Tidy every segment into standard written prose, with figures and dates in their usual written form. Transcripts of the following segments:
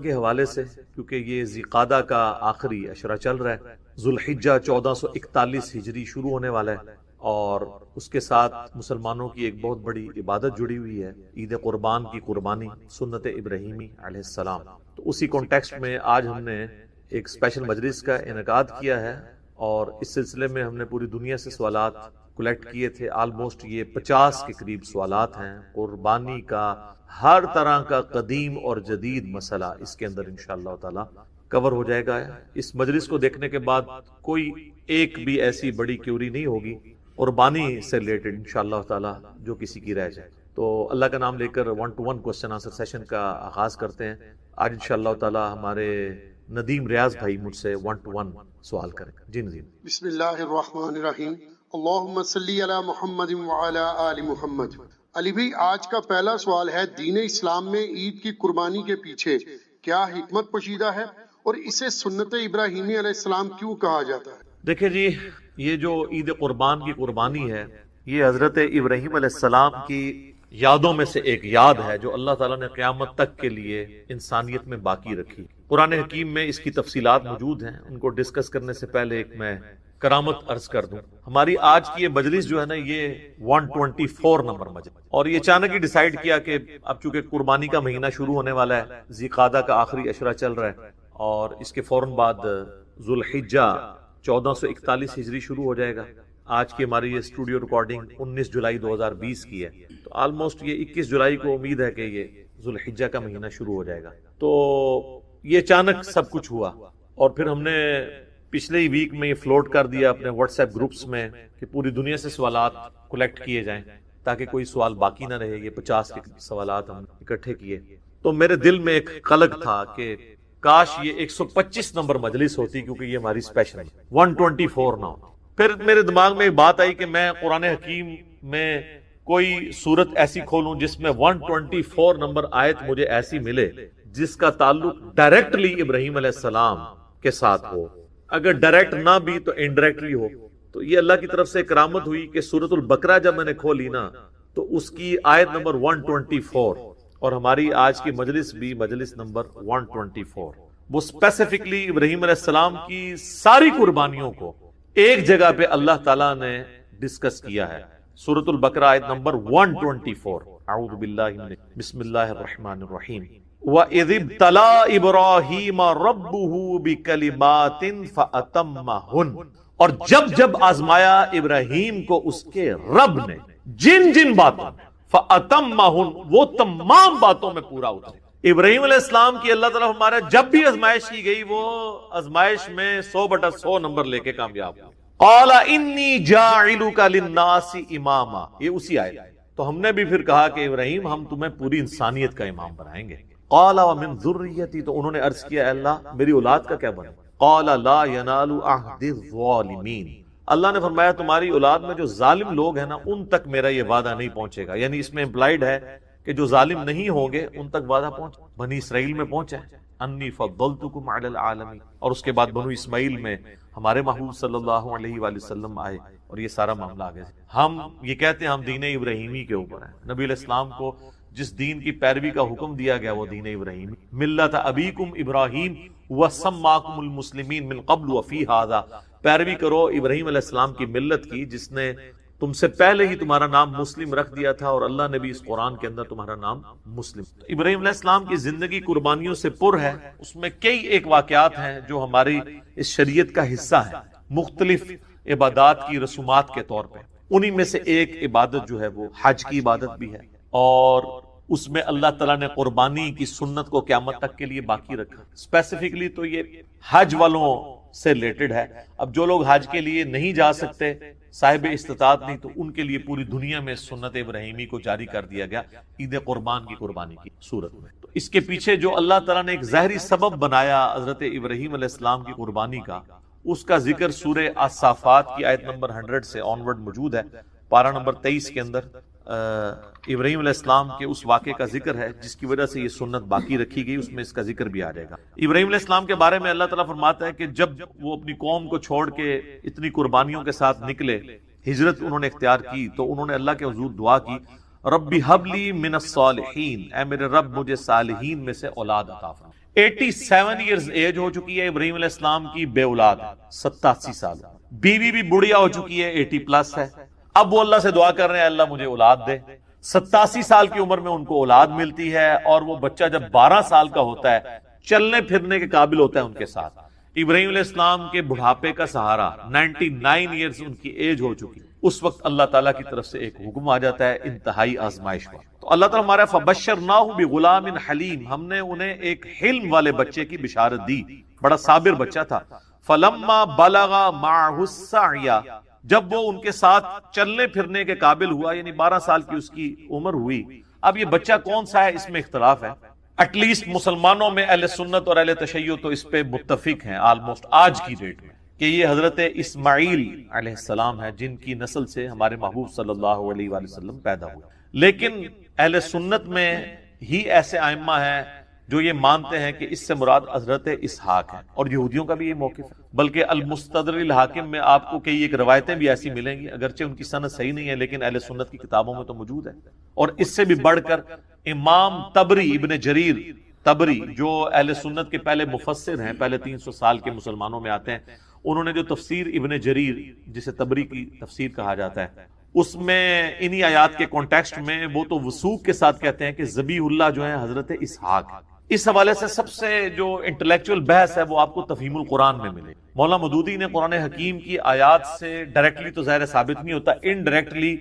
کے حوالے سے، کیونکہ یہ ذیقعدہ کا آخری عشرہ چل رہا ہے، ذوالحجہ 1441 ہجری شروع ہونے والا ہے، اور اس کے ساتھ مسلمانوں کی ایک بہت بڑی عبادت جڑی ہوئی ہے، عید قربان کی قربانی، سنت ابراہیمی علیہ السلام۔ تو اسی کانٹیکسٹ میں آج ہم نے ایک اسپیشل مجلس کا انعقاد کیا ہے، اور اس سلسلے میں ہم نے پوری دنیا سے سوالات کلیکٹ کیے تھے۔ آلموسٹ یہ 50 کے قریب سوالات ہیں۔ قربانی کا ہر طرح کا قدیم اور جدید مسئلہ اس کے اندر انشاءاللہ تعالی کور ہو جائے گا۔ اس مجلس کو دیکھنے کے بعد کوئی ایک بھی ایسی بڑی کیوری نہیں ہوگی قربانی سے ریلیٹڈ انشاءاللہ تعالی جو کسی کی رہ جائے۔ تو اللہ کا نام لے کر 1 to 1 کوسچن آنسر سیشن کا آغاز کرتے ہیں۔ آج انشاءاللہ تعالی ہمارے ندیم ریاض بھائی مجھ سے 1 to 1 سوال کریں۔ جی ندیم۔ بسم اللہ الرحمن الرحیم، اللہم صلی علی محمد وعلی آل محمد۔ علی بھائی، آج کا پہلا سوال ہے، دین اسلام میں عید کی قربانی کے پیچھے کیا حکمت پوشیدہ ہے، اور اسے سنت ابراہیمی علیہ السلام کیوں کہا جاتا ہے؟ دیکھیں جی، یہ جو عید قربان کی قربانی ہے، یہ حضرت ابراہیم علیہ السلام کی یادوں میں سے ایک یاد ہے جو اللہ تعالیٰ نے قیامت تک کے لیے انسانیت میں باقی رکھی۔ قرآن حکیم میں اس کی تفصیلات موجود ہیں، ان کو ڈسکس کرنے سے پہلے ایک میں کرامت عرض کر دوں۔ ہماری آج کی یہ مجلس جو ہے نا، یہ 124 نمبر مجلس، اور یہ اچانک ہی ڈیسائیڈ کیا کہ اب چونکہ قربانی کا مہینہ شروع ہونے والا ہے، ذیقعدہ کا آخری عشرہ چل رہا ہے، اور اس کے فوراً بعد ذوالحجہ 1441 ہجری شروع ہو جائے گا۔ آج کی ہماری یہ اسٹوڈیو ریکارڈنگ 19 جولائی 2020 کی ہے، تو آلموسٹ یہ 21 جولائی کو امید ہے کہ یہ ذوالحجہ کا مہینہ شروع ہو جائے گا۔ تو یہ اچانک سب کچھ ہوا، اور پھر ہم نے پچھلے ہی ویک میں یہ فلوٹ کر دیا اپنے واٹس ایپ گروپس میں کہ پوری دنیا سے سوالات کلیکٹ کیے جائیں تاکہ کوئی سوال باقی نہ رہے۔ یہ 50 کے سوالات ہم اکٹھے کیے، تو میرے دل میں ایک قلق تھا کہ کاش یہ 125 نمبر مجلس ہوتی، کیونکہ یہ ہماری اسپیشل 124 نہ ہو۔ پھر میرے دماغ میں ایک بات آئی کہ میں قرآن حکیم میں کوئی صورت ایسی کھولوں جس میں 124 نمبر آیت مجھے ایسی ملے جس کا تعلق ڈائریکٹلی ابراہیم علیہ السلام کے ساتھ ہو، اگر ڈائریکٹ نہ بھی تو انڈائریکٹلی ہو۔ تو یہ اللہ کی طرف سے کرامت ہوئی کہ سورۃ البقرہ جب میں نے کھولی نا، تو اس کی آیت نمبر 124، اور ہماری آج کی مجلس بھی مجلس نمبر 124، وہ اسپیسیفکلی ابراہیم علیہ السلام کی ساری قربانیوں کو ایک جگہ پہ اللہ تعالیٰ نے ڈسکس کیا ہے۔ سورۃ البقرہ آیت نمبر 124، اعوذ باللہ من بسم اللہ الرحمن الرحیم، وَإِذِ ابْتَلَىٰ إِبْرَاهِيمَ رَبُّهُ بِكَلِمَاتٍ فَأَتَمَّهُنَّ، اور جب آزمایا ابراہیم کو اس کے رب نے جن باتوں، فَأَتَمَّهُنَّ، وہ تمام باتوں میں پورا اترے۔ ابراہیم علیہ السلام کی اللہ تعالیٰ ہمارا جب بھی آزمائش کی گئی، وہ آزمائش میں 100/100 نمبر لے کے کامیاب ہوا۔ قَالَ إِنِّي جَاعِلُكَ لِلنَّاسِ إِمَامًا، یہ اسی آیت ہے۔ تو ہم نے بھی پھر کہا کہ ابراہیم، ہم تمہیں پوری انسانیت کا امام بنائیں گے۔ قَالَ وَمِن ذُرِّيَّتِي، تو انہوں نے عرض کیا، اے اللہ میری اولاد کا کیا بنے؟ قَالَ لَا يَنَالُ عَهْدِ الظَّالِمِينَ، اللہ نے فرمایا تمہاری اولاد میں جو ظالم لوگ ہیں نا، ان تک میرا یہ وعدہ نہیں پہنچے گا۔ یعنی اس میں امپلائیڈ ہے کہ جو ظالم نہیں ہوں گے ان تک وعدہ پہنچ، بنی اسرائیل میں پہنچا ہے، انی فضلتکم علی العالمین، اور اس کے بعد بنو اسماعیل میں ہمارے محبوب صلی اللہ علیہ وآلہ وسلم آئے، اور یہ سارا معاملہ آگے۔ ہم یہ کہتے ہیں ہم دین ابراہیمی کے اوپر ہیں۔ نبی علیہ السلام کو جس دین کی پیروی کا حکم دیا گیا وہ دین ابراہیمی، ملت ابیکم ابراہیم وسماکم المسلمین من قبل وفی ھذا، پیروی کرو ابراہیم علیہ السلام کی ملت کی جس نے تم سے پہلے ہی تمہارا نام مسلم رکھ دیا تھا، اور اللہ نے بھی اس قرآن کے اندر تمہارا نام مسلم۔ ابراہیم علیہ السلام کی زندگی قربانیوں سے پر ہے، اس میں کئی ایک واقعات ہیں جو ہماری اس شریعت کا حصہ ہیں، مختلف عبادات کی رسومات کے طور پہ۔ انہی میں سے ایک عبادت جو ہے وہ حج کی عبادت بھی ہے، اور اس میں اللہ تعالیٰ نے قربانی کی سنت کو قیامت تک کے لیے باقی رکھا۔ اسپیسیفکلی تو یہ حج والوں سے ریلیٹڈ ہے۔ اب جو لوگ حج کے لیے نہیں جا سکتے، صاحب استطاعت نہیں، تو ان کے لیے پوری دنیا میں سنت ابراہیمی کو جاری کر دیا گیا عید قربان کی قربانی کی صورت میں۔ تو اس کے پیچھے جو اللہ تعالیٰ نے ایک ظاہری سبب بنایا حضرت ابراہیم علیہ السلام کی قربانی کا، اس کا ذکر سورہ الصافات کی آیت نمبر 100 سے آنورڈ موجود ہے۔ پارہ نمبر 23 کے اندر ابراہیم علیہ السلام کے اس واقعے کا ذکر ہے جس کی وجہ سے یہ سنت باقی رکھی گئی، اس میں اس کا ذکر بھی آ جائے گا۔ ابراہیم علیہ السلام کے بارے میں اللہ تعالیٰ فرماتا ہے کہ جب وہ اپنی قوم کو چھوڑ کے اتنی قربانیوں کے ساتھ نکلے، ہجرت انہوں نے اختیار کی، تو انہوں نے اللہ کے حضور دعا کی، ربی حب لی من الصالحین، اے میرے رب مجھے صالحین میں سے اولاد عطا فرما۔ 87 ایئرز ایج ہو چکی ہے ابراہیم علیہ السلام کی، بے اولاد ہے، 87 سال، بیوی بھی بڑھیا ہو چکی ہے، 80 پلس ہے۔ اب وہ اللہ سے دعا کر رہے ہیں اللہ مجھے اولاد دے۔ 87 سال کی عمر میں ان کو اولاد ملتی ہے، اور وہ بچہ جب 12 سال کا ہوتا ہے، چلنے پھرنے کے قابل ہوتا ہے ان کے ساتھ۔ ابراہیم علیہ السلام کے بڑھاپے کا سہارا، 99 ایئرز ان کی ایج ہو چکی، اس وقت اللہ تعالیٰ کی طرف سے ایک حکم آ جاتا ہے انتہائی آزمائش کا۔ تو اللہ تعالیٰ ہمارا فبشرناہ بغلام حلیم، ہم نے انہیں ایک حلم والے بچے کی بشارت دی، بڑا صابر بچہ تھا۔ فلما بلغ معہ السعی، جب وہ ان کے ساتھ چلنے پھرنے کے قابل ہوا، یعنی 12 سال کی اس کی عمر ہوئی۔ اب یہ بچہ کون سا ہے اس میں اختلاف ہے، ایٹ لیسٹ مسلمانوں میں اہل سنت اور اہل تشیع تو اس پہ متفق ہیں آلموسٹ آج کی ڈیٹ میں، کہ یہ حضرت اسماعیل علیہ السلام ہے، جن کی نسل سے ہمارے محبوب صلی اللہ علیہ وآلہ وسلم پیدا ہوئے۔ لیکن اہل سنت میں ہی ایسے ائمہ ہیں جو یہ مانتے ہیں کہ اس سے مراد حضرت اسحاق ہے، اور یہودیوں کا بھی یہ موقف ہے۔ بلکہ المستدرک الحاکم میں آپ کو کئی ایک روایتیں بھی ایسی ملیں گی، اگرچہ ان کی سند صحیح نہیں ہے لیکن اہل سنت کی کتابوں میں تو موجود ہے۔ اور اس سے بھی بڑھ کر امام طبری، ابن جریر طبری، جو اہل سنت کے پہلے مفسر ہیں، پہلے 300 سال کے مسلمانوں میں آتے ہیں، انہوں نے جو تفسیر ابن جریر جسے طبری کی تفسیر کہا جاتا ہے، اس میں انہی آیات کے کانٹیکسٹ میں وہ تو وثوق کے ساتھ کہتے ہیں کہ ذبیح اللہ جو ہے حضرت اسحاق ہے۔ اس حوالے سے سب سے جو انٹلیکچوئل بحث ہے وہ آپ کو تفہیم القرآن میں ملے۔ مولانا مودودی نے قرآن حکیم کی آیات سے ڈائریکٹلی تو ظاہر ثابت نہیں ہوتا، انڈائریکٹلی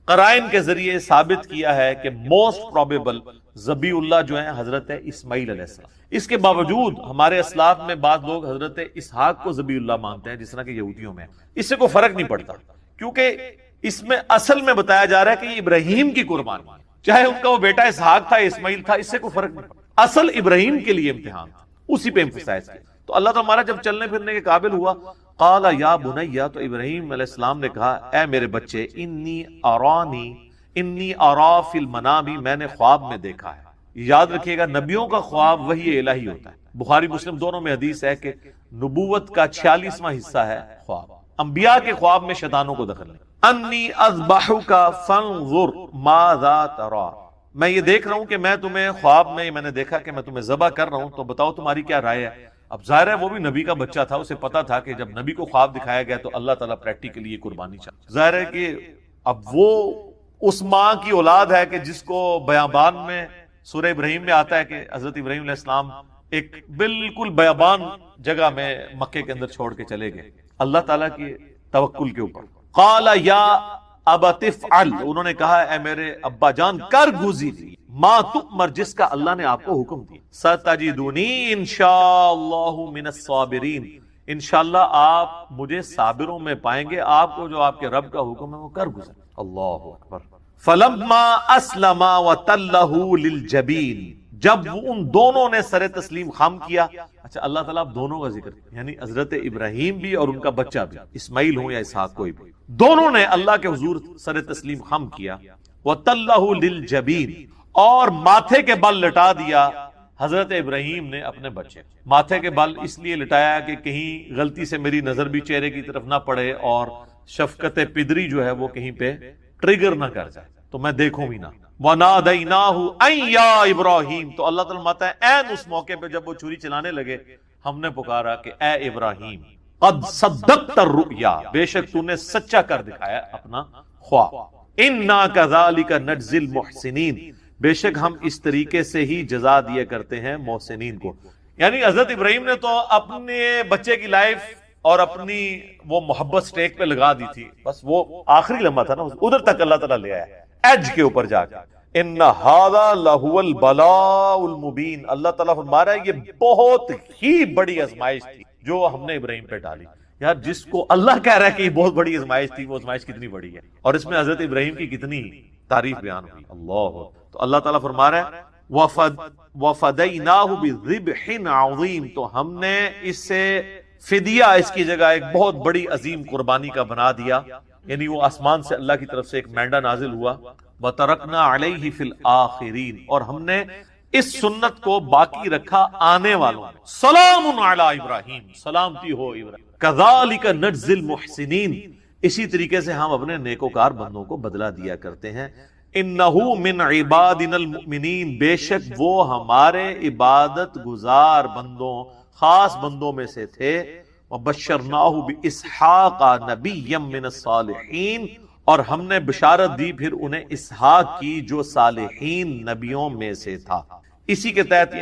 قرائن کے ذریعے ثابت کیا ہے کہ موسٹ پروبیبل ذبیح اللہ جو ہیں حضرت اسماعیل علیہ السلام۔ اس کے باوجود ہمارے اسلاف میں بعض لوگ حضرت اسحاق کو ذبیح اللہ مانتے ہیں، جس طرح کہ یہودیوں میں۔ اس سے کوئی فرق نہیں پڑتا، کیونکہ اس میں اصل میں بتایا جا رہا ہے کہ یہ ابراہیم کی قربانی ہے، چاہے ان کا وہ بیٹا اسحاق تھا، اسماعیل تھا، اس سے کوئی فرق نہیں پڑتا، اصل ابراہیم کے لیے امتحان تھا، اسی پہ ایمفسائز کیا۔ تو اللہ تعالیٰ ہمارا جب چلنے پھرنے کے قابل ہوا، قال یا بنی، تو ابراہیم علیہ السلام نے کہا اے میرے بچے، انی ارا فی المنام، میں نے خواب میں دیکھا ہے۔ یاد رکھیے گا نبیوں کا خواب وحی الہی ہوتا ہے، بخاری مسلم دونوں میں حدیث ہے کہ نبوت کا 46واں حصہ ہے خواب، انبیاء کے خواب میں شیطانوں کو دخل نہیں۔ انی اذبحک فانظر ماذا ترى، میں یہ دیکھ رہا ہوں کہ میں تمہیں خواب میں نے دیکھا کہ میں تمہیں ذبح کر رہا ہوں، تو بتاؤ تمہاری کیا رائے ہے۔ اب ظاہر ہے وہ بھی نبی کا بچہ تھا، اسے پتا تھا کہ جب نبی کو خواب دکھایا گیا تو اللہ تعالیٰ پریکٹیکلی یہ قربانی چاہتا۔ ظاہر ہے کہ اب وہ اس ماں کی اولاد ہے کہ جس کو بیابان میں سورہ ابراہیم میں آتا ہے کہ حضرت ابراہیم علیہ السلام ایک بالکل بیابان جگہ میں مکے کے اندر چھوڑ کے چلے گئے اللہ تعالیٰ کی توکل کے اوپر۔ قال یا ابت افعل، انہوں نے کہا اے میرے ابا جان کر گزری ما تؤمر، جس کا اللہ نے آپ کو حکم دیا۔ ستجدونی انشاءاللہ من الصابرین، انشاءاللہ آپ مجھے صابروں میں پائیں گے، آپ کو جو آپ کے رب کا حکم ہے وہ کر گزر۔ اللہ اکبر۔ فلما اسلما وتلہ للجبین، جب ان دونوں نے سر تسلیم خم کیا۔ اچھا اللہ تعالیٰ اب دونوں کا ذکر، یعنی حضرت ابراہیم بھی اور ان کا بچہ بھی، اسماعیل ہوں یا اسحاق کوئی بھی، دونوں نے اللہ کے حضور سر تسلیم خم کیا۔ وَتَلَّهُ لِلْجَبِينِ، اور ماتھے کے بل لٹا دیا حضرت ابراہیم نے اپنے بچے۔ ماتھے کے بل اس لیے لٹایا کہ کہیں غلطی سے میری نظر بھی چہرے کی طرف نہ پڑے اور شفقت پدری جو ہے وہ کہیں پہ ٹریگر نہ کر جائے، تو میں دیکھوں بھی نہ۔ وَنَادَيْنَاهُ أَن يَا إِبْرَاهِيمُ، تو اللہ تعالیٰ ماتا ہے این اس موقع پہ جب وہ چھری چلانے لگے، ہم نے پکارا کہ اے ابراہیم قد صدقت الرؤیا، بے شک تو نے سچا کر دکھایا اپنا خواب۔ انا کذالک نجزی المحسنین، بے شک ہم اس طریقے سے ہی جزا دیا کرتے ہیں محسنین کو۔ یعنی حضرت ابراہیم نے تو اپنے بچے کی لائف اور اپنی وہ محبت سٹیک پہ لگا دی تھی، بس وہ آخری لمحہ تھا نا، ادھر تک اللہ تعالیٰ لے آیا ایج کے اوپر جا کے۔ ان ھذا لہو البلاء المبین، اللہ تعالیٰ فرما رہا ہے یہ بہت ہی بڑی آزمائش تھی جو ہم نے ابراہیم پہ ڈالی۔ یار جس کو اللہ کہہ رہا ہے کہ یہ بہت بڑی آزمائش تھی، وہ آزمائش کتنی بڑی ہے، اور اس میں حضرت ابراہیم کی کتنی تعریف بیان ہوئی۔ اللہ، تو اللہ تعالیٰ فرما رہا ہے وَفَدَيْنَاهُ بِذِبْحٍ عَظِيمٍ، تو ہم نے اس سے فدیہ اس کی جگہ ایک بہت بڑی عظیم قربانی کا بنا دیا، یعنی وہ آسمان سے اللہ کی طرف سے ایک مینڈا نازل ہوا۔ وَتَرَكْنَا عَلَيْهِ فِي الْآخِرِينَ، اور ہم نے اس سنت کو باقی رکھا آنے والوں میں۔ سلام علی ابراہیم، سلامتی ہو ابراہیم۔ کذالک نجزی المحسنین، اسی طریقے سے ہم اپنے نیکوکار بندوں کو بدلہ دیا کرتے ہیں۔ انہو من عبادنا المؤمنین، بے شک وہ ہمارے عبادت گزار بندوں، خاص بندوں میں سے تھے۔ وبشرناہ باسحاق نبیا من الصالحین، اور ہم نے بشارت دی پھر انہیں اسحاق کی جو صالحین نبیوں میں سے تھا۔ اسی کے تحت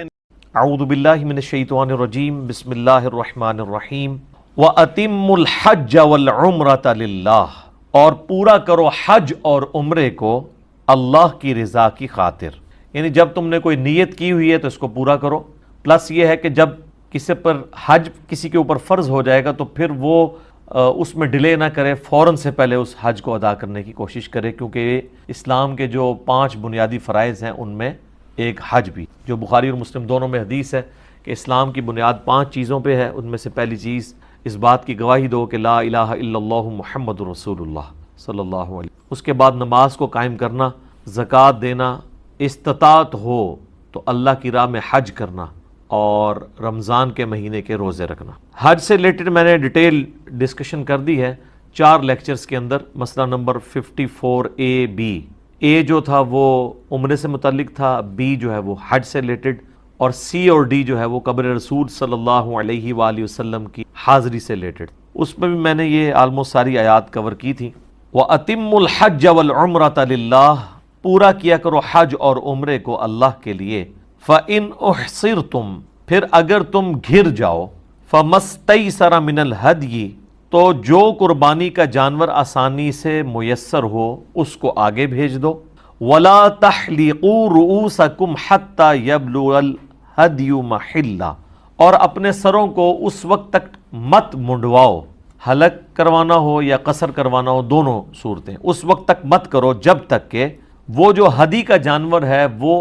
اعوذ باللہ من الشیطان الرجیم، بسم اللہ الرحمن الرحیم۔ وَأَتِمُّ الْحَجَّ وَالْعُمْرَةَ لِلَّهِ، اور پورا کرو حج اور عمرے کو اللہ کی رضا کی خاطر، یعنی جب تم نے کوئی نیت کی ہوئی ہے تو اس کو پورا کرو۔ پلس یہ ہے کہ جب کسی پر حج کسی کے اوپر فرض ہو جائے گا تو پھر وہ اس میں ڈیلے نہ کرے، فوراً سے پہلے اس حج کو ادا کرنے کی کوشش کرے، کیونکہ اسلام کے جو 5 بنیادی فرائض ہیں ان میں ایک حج بھی، جو بخاری اور مسلم دونوں میں حدیث ہے کہ اسلام کی بنیاد 5 چیزوں پہ ہے۔ ان میں سے پہلی چیز اس بات کی گواہی دو کہ لا الہ الا اللہ محمد رسول اللہ صلی اللہ علیہ وسلم۔ اس کے بعد نماز کو قائم کرنا، زکوٰۃ دینا، استطاعت ہو تو اللہ کی راہ میں حج کرنا، اور رمضان کے مہینے کے روزے رکھنا۔ حج سے ریلیٹڈ میں نے ڈیٹیل ڈسکشن کر دی ہے 4 لیکچرز کے اندر، مسئلہ نمبر 54A B۔ اے جو تھا وہ عمرے سے متعلق تھا، بی جو ہے وہ حج سے ریلیٹڈ، اور سی اور ڈی جو ہے وہ قبر رسول صلی اللہ علیہ وآلہ وسلم کی حاضری سے ریلیٹڈ۔ اس میں بھی میں نے یہ آلموسٹ ساری آیات کور کی تھی۔ وَأَتِمُّ الْحَجَّ وَالْعُمْرَةَ لِلَّهِ، پورا کیا کرو حج اور عمرے کو اللہ کے لیے۔ فَإِنْ أُحْصِرْتُمْ، پھر اگر تم گھر جاؤ، فَمَسْتَيْسَرَ مِنَ الْهَدْيِ، تو جو قربانی کا جانور آسانی سے میسر ہو اس کو آگے بھیج دو۔ وَلَا تَحْلِقُوا رُؤُوسَكُمْ حَتَّى يَبْلُغَ الْهَدْيُ مَحِلَّهُ، اور اپنے سروں کو اس وقت تک مت منڈواؤ، حلق کروانا ہو یا قصر کروانا ہو، دونوں صورتیں، اس وقت تک مت کرو جب تک کہ وہ جو ہدی کا جانور ہے وہ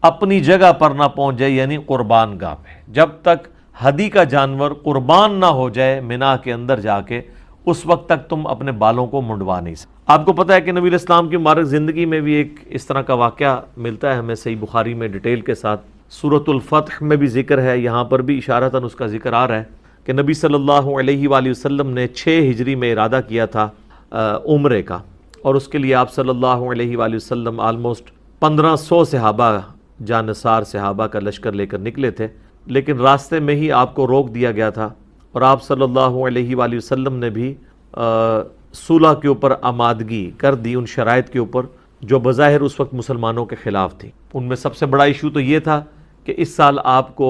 اپنی جگہ پر نہ پہنچ جائے، یعنی قربان گاہ پہ۔ جب تک ہدی کا جانور قربان نہ ہو جائے منا کے اندر جا کے، اس وقت تک تم اپنے بالوں کو منڈوا نہیں سکتے۔ آپ کو پتہ ہے کہ نبی علیہ السلام کی مبارک زندگی میں بھی ایک اس طرح کا واقعہ ملتا ہے ہمیں صحیح بخاری میں ڈیٹیل کے ساتھ، سورۃ الفتح میں بھی ذکر ہے، یہاں پر بھی اشارتاً اس کا ذکر آ رہا ہے کہ نبی صلی اللہ علیہ وآلہ وسلم نے 6 ہجری میں ارادہ کیا تھا عمرے کا، اور اس کے لیے آپ صلی اللہ علیہ وآلہ وسلم آلموسٹ 1500 صحابہ جانصار صحابہ کا لشکر لے کر نکلے تھے، لیکن راستے میں ہی آپ کو روک دیا گیا تھا، اور آپ صلی اللہ علیہ وآلہ وسلم نے بھی صلح کے اوپر آمادگی کر دی ان شرائط کے اوپر جو بظاہر اس وقت مسلمانوں کے خلاف تھی۔ ان میں سب سے بڑا ایشو تو یہ تھا کہ اس سال آپ کو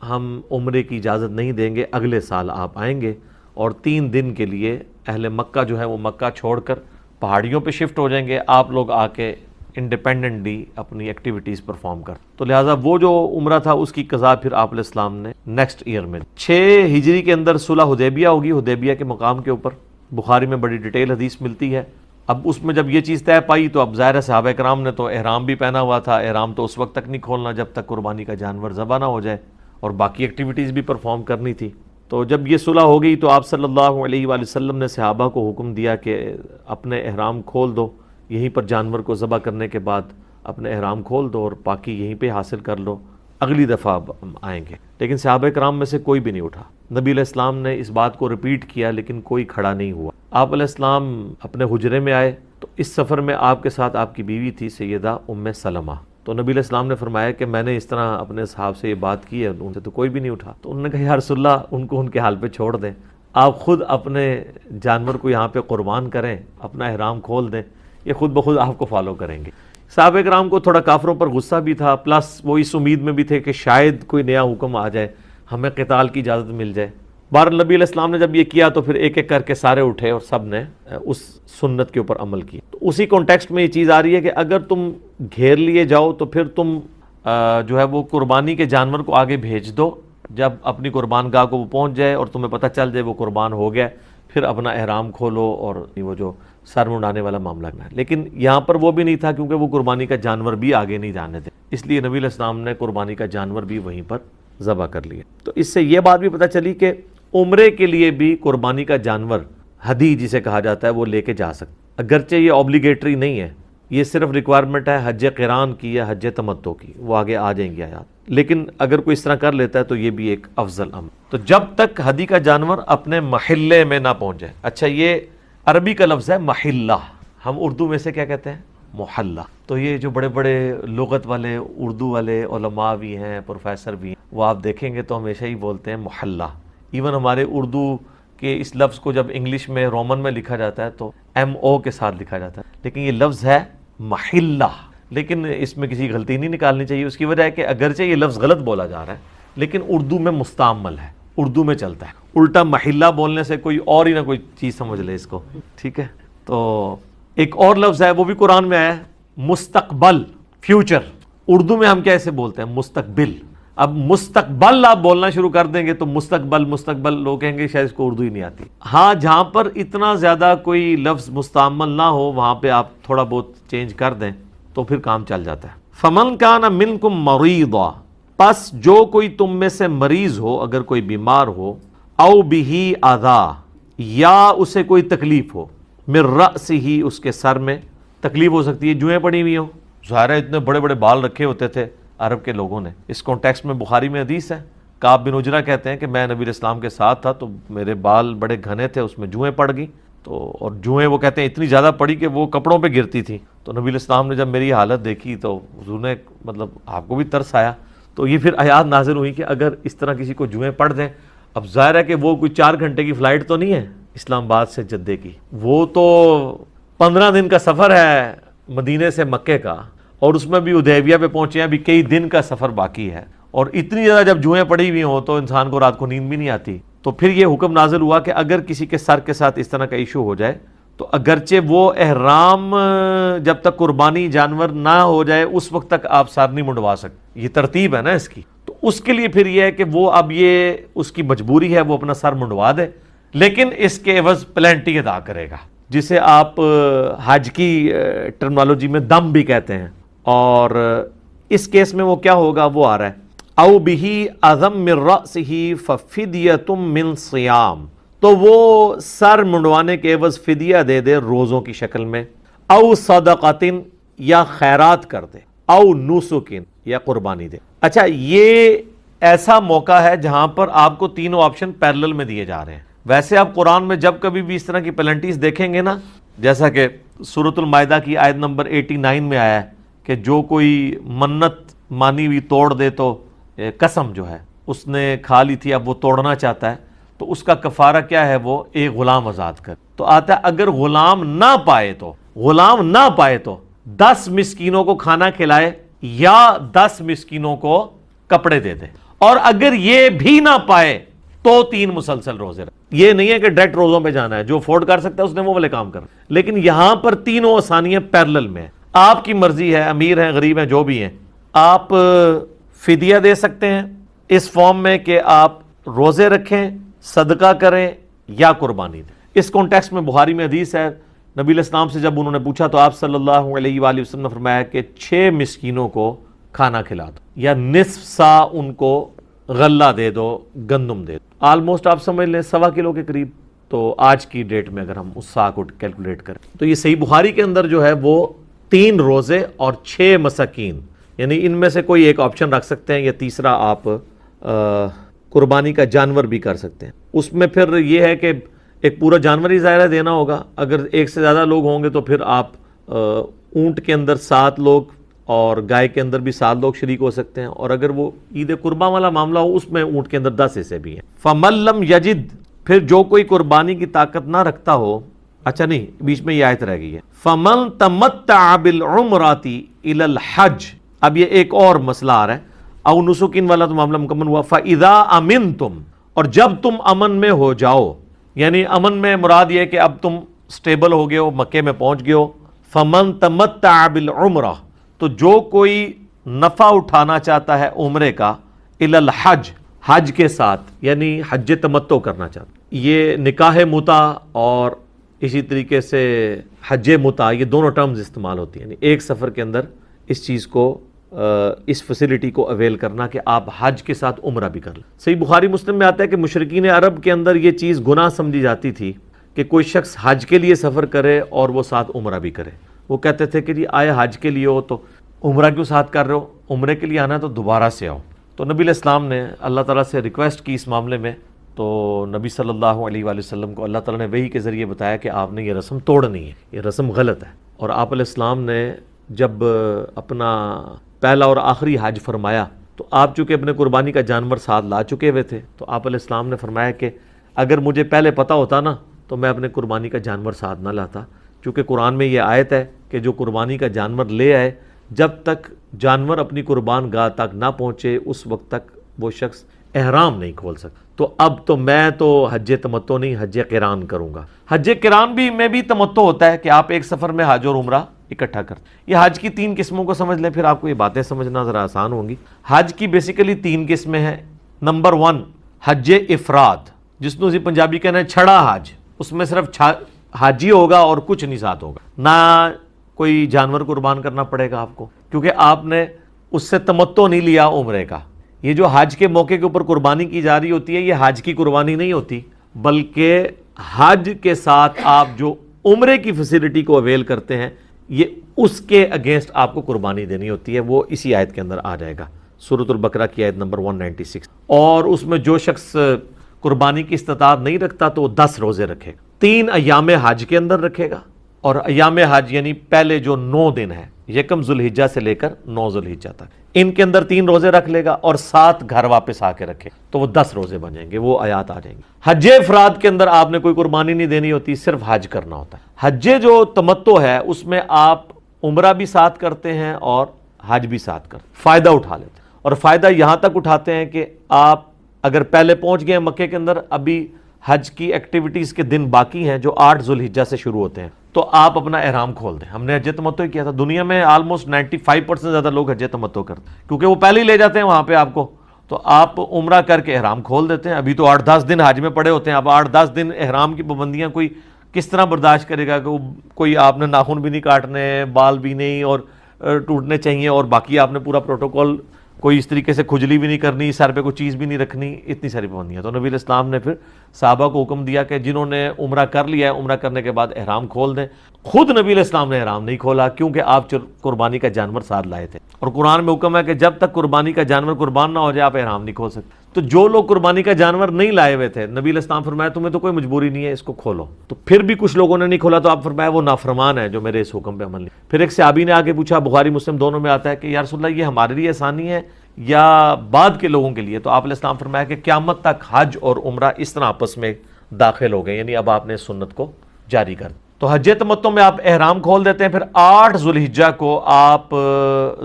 ہم عمرے کی اجازت نہیں دیں گے، اگلے سال آپ آئیں گے، اور 3 دن کے لیے اہل مکہ جو ہے وہ مکہ چھوڑ کر پہاڑیوں پہ شفٹ ہو جائیں گے، آپ لوگ آ کے انڈیپینڈنٹلی اپنی ایکٹیویٹیز پرفارم کر۔ تو لہٰذا وہ جو عمرہ تھا اس کی قضا پھر آپ علیہ السلام نے نیکسٹ ایئر میں 6 ہجری کے اندر صلح حدیبیہ ہوگی، حدیبیہ کے مقام کے اوپر بخاری میں بڑی ڈیٹیل حدیث ملتی ہے۔ اب اس میں جب یہ چیز طے پائی تو اب ظاہر صحابہ کرام نے تو احرام بھی پہنا ہوا تھا، احرام تو اس وقت تک نہیں کھولنا جب تک قربانی کا جانور ذبح نہ ہو جائے، اور باقی ایکٹیویٹیز بھی پرفارم کرنی تھی۔ تو جب یہ صلح ہو گئی تو آپ صلی اللہ علیہ وآلہ وسلم نے صحابہ کو حکم دیا کہ اپنے احرام کھول دو، یہیں پر جانور کو ذبح کرنے کے بعد اپنے احرام کھول دو اور باقی یہیں پہ حاصل کر لو، اگلی دفعہ آئیں گے۔ لیکن صحابہ کرام میں سے کوئی بھی نہیں اٹھا۔ نبی علیہ السلام نے اس بات کو ریپیٹ کیا لیکن کوئی کھڑا نہیں ہوا۔ آپ علیہ السلام اپنے حجرے میں آئے تو اس سفر میں آپ کے ساتھ آپ کی بیوی تھی سیدہ ام سلمہ، تو نبی علیہ السلام نے فرمایا کہ میں نے اس طرح اپنے صحاب سے یہ بات کی ہے، ان سے تو کوئی بھی نہیں اٹھا۔ تو انہوں نے کہا یا رسول اللہ ان کو ان کے حال پہ چھوڑ دیں، آپ خود اپنے جانور کو یہاں پہ قربان کریں، اپنا احرام کھول دیں، یہ خود بخود آپ کو فالو کریں گے۔ صحابہ کرام کو تھوڑا کافروں پر غصہ بھی تھا، پلس وہ اس امید میں بھی تھے کہ شاید کوئی نیا حکم آ جائے، ہمیں قتال کی اجازت مل جائے۔ بہرحال نبی علیہ السلام نے جب یہ کیا تو پھر ایک ایک کر کے سارے اٹھے اور سب نے اس سنت کے اوپر عمل کیا۔ تو اسی کانٹیکسٹ میں یہ چیز آ رہی ہے کہ اگر تم گھیر لیے جاؤ تو پھر تم جو ہے وہ قربانی کے جانور کو آگے بھیج دو، جب اپنی قربان گاہ کو وہ پہنچ جائے اور تمہیں پتہ چل جائے وہ قربان ہو گیا، پھر اپنا احرام کھولو اور وہ جو سر منڈانے والا معاملہ ہے۔ لیکن یہاں پر وہ بھی نہیں تھا کیونکہ وہ قربانی کا جانور بھی آگے نہیں جانے تھے، اس لیے نبی علیہ السلام نے قربانی کا جانور بھی وہیں پر ذبح کر لیا۔ تو اس سے یہ بات بھی پتہ چلی کہ عمرے کے لیے بھی قربانی کا جانور ہدی جسے کہا جاتا ہے وہ لے کے جا سکتا، اگرچہ یہ اوبلیگیٹری نہیں ہے، یہ صرف ریکوائرمنٹ ہے حج قران کی یا حج تمتع کی، وہ آگے آ جائیں گی آیات، لیکن اگر کوئی اس طرح کر لیتا ہے تو یہ بھی ایک افضل امر۔ تو جب تک ہدی کا جانور اپنے محلے میں نہ پہنچ جائے، اچھا یہ عربی کا لفظ ہے محلہ، ہم اردو میں سے کیا کہتے ہیں؟ محلہ. تو یہ جو بڑے بڑے لغت والے اردو والے علماء بھی ہیں، پروفیسر بھی ہیں، وہ آپ دیکھیں گے تو ہمیشہ ہی بولتے ہیں محلہ. ایون ہمارے اردو کہ اس لفظ کو جب انگلش میں رومن میں لکھا جاتا ہے تو ایم او کے ساتھ لکھا جاتا ہے، لیکن یہ لفظ ہے محلہ. لیکن اس میں کسی غلطی نہیں نکالنی چاہیے. اس کی وجہ ہے کہ اگرچہ یہ لفظ غلط بولا جا رہا ہے لیکن اردو میں مستعمل ہے، اردو میں چلتا ہے. الٹا محلہ بولنے سے کوئی اور ہی نہ کوئی چیز سمجھ لے اس کو. ٹھیک ہے. تو ایک اور لفظ ہے وہ بھی قرآن میں آیا ہے، مستقبل، فیوچر. اردو میں ہم کیسے بولتے ہیں؟ مستقبل. اب مستقبل آپ بولنا شروع کر دیں گے تو مستقبل مستقبل لوگ کہیں گے شاید اس کو اردو ہی نہیں آتی. ہاں جہاں پر اتنا زیادہ کوئی لفظ مستعمل نہ ہو وہاں پہ آپ تھوڑا بہت چینج کر دیں تو پھر کام چل جاتا ہے. فمن کان منکم مریضا، پس جو کوئی تم میں سے مریض ہو، اگر کوئی بیمار ہو، او بہی اذا، یا اسے کوئی تکلیف ہو، من رأسہ، اس کے سر میں تکلیف ہو سکتی ہے، جوئیں پڑی ہوئی ہوں. ظاہر ہے اتنے بڑے بڑے بال رکھے ہوتے تھے عرب کے لوگوں نے. اس کانٹیکسٹ میں بخاری میں حدیث ہے، کعب بن عجرہ کہتے ہیں کہ میں نبی علیہ السلام کے ساتھ تھا تو میرے بال بڑے گھنے تھے، اس میں جوئیں پڑ گئیں. تو اور جوئیں وہ کہتے ہیں اتنی زیادہ پڑی کہ وہ کپڑوں پہ گرتی تھی. تو نبی علیہ السلام نے جب میری حالت دیکھی تو حضور نے مطلب آپ کو بھی ترس آیا. تو یہ پھر آیات نازل ہوئی کہ اگر اس طرح کسی کو جوئیں پڑ دیں، اب ظاہر ہے کہ وہ کوئی 4 گھنٹے کی فلائٹ تو نہیں ہے اسلام آباد سے جدے کی، وہ تو 15 دن کا سفر ہے مدینے سے مکے کا، اور اس میں بھی حدیبیہ پہ پہنچے ہیں، ابھی کئی دن کا سفر باقی ہے. اور اتنی زیادہ جب جوئیں پڑی ہوئی ہوں تو انسان کو رات کو نیند بھی نہیں آتی. تو پھر یہ حکم نازل ہوا کہ اگر کسی کے سر کے ساتھ اس طرح کا ایشو ہو جائے تو اگرچہ وہ احرام جب تک قربانی جانور نہ ہو جائے اس وقت تک آپ سر نہیں منڈوا سکتے. یہ ترتیب ہے نا اس کی. تو اس کے لیے پھر یہ ہے کہ وہ اب یہ اس کی مجبوری ہے وہ اپنا سر منڈوا دے، لیکن اس کے عوض پلینٹی ادا کرے گا، جسے آپ حج کی ٹرمنالوجی میں دم بھی کہتے ہیں. اور اس کیس میں وہ کیا ہوگا وہ آ رہا ہے، او بہی اذم من رأسہ ففدیۃ من صیام، تو وہ سر منڈوانے کے عوض فدیہ دے دے روزوں کی شکل میں، او صدقۃ، یا خیرات کر دے، او نسک، یا قربانی دے. اچھا یہ ایسا موقع ہے جہاں پر آپ کو تینوں آپشن پیرلل میں دیے جا رہے ہیں. ویسے آپ قرآن میں جب کبھی بھی اس طرح کی پلنٹیز دیکھیں گے نا، جیسا کہ سورۃ المائدہ کی آیت نمبر 89 میں آیا ہے کہ جو کوئی منت مانی ہوئی توڑ دے تو قسم جو ہے اس نے کھا لی تھی اب وہ توڑنا چاہتا ہے تو اس کا کفارہ کیا ہے، وہ ایک غلام آزاد کر. تو آتا ہے اگر غلام نہ پائے تو 10 مسکینوں کو کھانا کھلائے یا 10 مسکینوں کو کپڑے دے دے. اور اگر یہ بھی نہ پائے تو 3 مسلسل روزے رکھ. یہ نہیں ہے کہ ڈائریکٹ روزوں پہ جانا ہے، جو افورڈ کر سکتا ہے اس نے وہ والے کام کرنا. لیکن یہاں پر تینوں آسانیاں پیرلل میں ہیں. آپ کی مرضی ہے، امیر ہیں غریب ہیں جو بھی ہیں، آپ فدیہ دے سکتے ہیں اس فارم میں کہ آپ روزے رکھیں، صدقہ کریں یا قربانی دیں. اس کانٹیکسٹ میں بخاری میں حدیث ہے، نبی علیہ السلام سے جب انہوں نے پوچھا تو آپ صلی اللہ علیہ وآلہ وسلم نے فرمایا کہ 6 مسکینوں کو کھانا کھلا دو یا نصف سا ان کو غلہ دے دو، گندم دے دو. آلموسٹ آپ سمجھ لیں 1.25 کلو کے قریب. تو آج کی ڈیٹ میں اگر ہم اس سا کو کیلکولیٹ کریں تو یہ صحیح بخاری کے اندر جو ہے وہ 3 روزے اور 6 مساکین، یعنی ان میں سے کوئی ایک آپشن رکھ سکتے ہیں یا تیسرا آپ قربانی کا جانور بھی کر سکتے ہیں. اس میں پھر یہ ہے کہ ایک پورا جانور ہی ظاہرہ دینا ہوگا. اگر ایک سے زیادہ لوگ ہوں گے تو پھر آپ اونٹ کے اندر 7 لوگ اور گائے کے اندر بھی 7 لوگ شریک ہو سکتے ہیں. اور اگر وہ عید قربان والا معاملہ ہو اس میں اونٹ کے اندر 10 حصے بھی ہیں. فَمَن لَمْ يَجِدْ، پھر جو کوئی قربانی کی طاقت نہ رکھتا ہو، اچھا نہیں بیچ میں یہ آیت رہ گئی ہے، فَمَن تَمَتَّعَ بِالْعُمْرَةِ إِلَى الْحَجِّ. اب یہ ایک اور مسئلہ آ رہا ہے، او نسکین والا تو معاملہ مکمل ہوا. فَإِذَا أَمِنْتُمْ، اور جب تم امن میں ہو جاؤ، یعنی امن میں مراد یہ کہ اب تم سٹیبل ہو گئے ہو، مکے میں پہنچ گئے ہو. فَمَن تَمَتَّعَ بِالْعُمْرَةِ، تو جو کوئی نفع اٹھانا چاہتا ہے عمرے کا، الی الحج، حج کے ساتھ، یعنی حج تمتع کرنا چاہتا. یہ نکاح متع اور اسی طریقے سے حج متع، یہ دونوں ٹرمز استعمال ہوتی ہیں. یعنی ایک سفر کے اندر اس چیز کو، اس فیسلٹی کو اویل کرنا کہ آپ حج کے ساتھ عمرہ بھی کر لیں. صحیح بخاری مسلم میں آتا ہے کہ مشرکین عرب کے اندر یہ چیز گناہ سمجھی جاتی تھی کہ کوئی شخص حج کے لیے سفر کرے اور وہ ساتھ عمرہ بھی کرے. وہ کہتے تھے کہ جی آئے حج کے لیے ہو تو عمرہ کیوں ساتھ کر رہے ہو، عمرے کے لیے آنا ہے تو دوبارہ سے آؤ. تو نبی علیہ السلام نے اللہ تعالیٰ سے ریکویسٹ کی اس معاملے میں، تو نبی صلی اللہ علیہ وآلہ وسلم کو اللہ تعالیٰ نے وحی کے ذریعے بتایا کہ آپ نے یہ رسم توڑنی ہے، یہ رسم غلط ہے. اور آپ علیہ السلام نے جب اپنا پہلا اور آخری حج فرمایا تو آپ چونکہ اپنے قربانی کا جانور ساتھ لا چکے ہوئے تھے، تو آپ علیہ السلام نے فرمایا کہ اگر مجھے پہلے پتہ ہوتا نا تو میں اپنے قربانی کا جانور ساتھ نہ لاتا، چونکہ قرآن میں یہ آیت ہے کہ جو قربانی کا جانور لے آئے جب تک جانور اپنی قربان گاہ تک نہ پہنچے اس وقت تک وہ شخص احرام نہیں کھول سکتا۔ تو اب تو میں تو حج تمتع نہیں، حج قران کروں گا۔ حج قران میں بھی تمتع ہوتا ہے کہ آپ ایک سفر میں حج اور عمرہ اکٹھا کرتے ہیں۔ یہ حج کی 3 قسموں کو سمجھ لیں، پھر آپ کو یہ باتیں سمجھنا ذرا آسان ہوں گی۔ حج کی بیسیکلی 3 قسمیں ہیں۔ نمبر 1 حج افراد، جس کو پنجابی کہنا ہے چھڑا حج، اس میں صرف حاجی ہوگا اور کچھ نہیں ساتھ ہوگا، نہ کوئی جانور قربان کرنا پڑے گا آپ کو، کیونکہ آپ نے اس سے تمتع نہیں لیا عمرے کا۔ یہ جو حج کے موقع کے اوپر قربانی کی جا رہی ہوتی ہے یہ حج کی قربانی نہیں ہوتی، بلکہ حج کے ساتھ آپ جو عمرے کی فیسلٹی کو اویل کرتے ہیں یہ اس کے اگینسٹ آپ کو قربانی دینی ہوتی ہے۔ وہ اسی آیت کے اندر آ جائے گا، سورۃ البقرہ کی آیت نمبر 196۔ اور اس میں جو شخص قربانی کی استطاعت نہیں رکھتا تو وہ 10 روزے رکھے گا، 3 ایام حج کے اندر رکھے گا، اور ایام حج یعنی پہلے جو 9 دن ہیں، 1 ذوالحجہ سے لے کر 9 ذوالحجہ تک، ان کے اندر 3 روزے رکھ لے گا اور 7 گھر واپس آ کے رکھے تو وہ 10 روزے بن جائیں گے۔ وہ آیات آ جائیں گی۔ حج افراد کے اندر آپ نے کوئی قربانی نہیں دینی ہوتی، صرف حج کرنا ہوتا ہے۔ حج جو تمتع ہے اس میں آپ عمرہ بھی ساتھ کرتے ہیں اور حج بھی ساتھ کرتے ہیں، فائدہ اٹھا لیتے ہیں، اور فائدہ یہاں تک اٹھاتے ہیں کہ آپ اگر پہلے پہنچ گئے ہیں مکے کے اندر، ابھی حج کی ایکٹیویٹیز کے دن باقی ہیں جو 8 ذوالحجہ سے شروع ہوتے ہیں، تو آپ اپنا احرام کھول دیں۔ ہم نے حج تمتع کیا تھا، دنیا میں آلموسٹ 95% زیادہ لوگ حج تمتع کرتے ہیں کیونکہ وہ پہلے ہی لے جاتے ہیں وہاں پہ آپ کو، تو آپ عمرہ کر کے احرام کھول دیتے ہیں۔ ابھی تو 8-10 دن حج میں پڑے ہوتے ہیں، اب 8-10 دن احرام کی پابندیاں کوئی کس طرح برداشت کرے گا کہ کوئی آپ نے ناخن بھی نہیں کاٹنے، بال بھی نہیں اور ٹوٹنے چاہیے، اور باقی آپ نے پورا پروٹوکول، کوئی اس طریقے سے کھجلی بھی نہیں کرنی، سر پہ کوئی چیز بھی نہیں رکھنی، اتنی ساری پابندیاں۔ تو نبی علیہ السلام نے پھر صحابہ کو حکم دیا کہ جنہوں نے عمرہ کر لیا ہے عمرہ کرنے کے بعد احرام کھول دیں۔ خود نبی علیہ السلام نے احرام نہیں کھولا کیونکہ آپ قربانی کا جانور ساتھ لائے تھے، اور قرآن میں حکم ہے کہ جب تک قربانی کا جانور قربان نہ ہو جائے آپ احرام نہیں کھول سکتے۔ تو جو لوگ قربانی کا جانور نہیں لائے ہوئے تھے، نبی علیہ السلام فرمایا تمہیں تو کوئی مجبوری نہیں ہے، اس کو کھولو۔ تو پھر بھی کچھ لوگوں نے نہیں کھولا، تو آپ فرمایا وہ نافرمان ہے جو میرے اس حکم پہ عمل نہیں۔ پھر ایک صحابی نے آگے پوچھا، بخاری مسلم دونوں میں آتا ہے کہ یا رسول اللہ یہ ہمارے لیے آسانی ہے یا بعد کے لوگوں کے لیے؟ تو آپ علیہ السلام فرمایا کہ قیامت تک حج اور عمرہ اس طرح آپس میں داخل ہو گئے، یعنی اب آپ نے سنت کو جاری کر دیا۔ تو حج تمتع میں آپ احرام کھول دیتے ہیں، پھر 8 ذوالحجہ کو آپ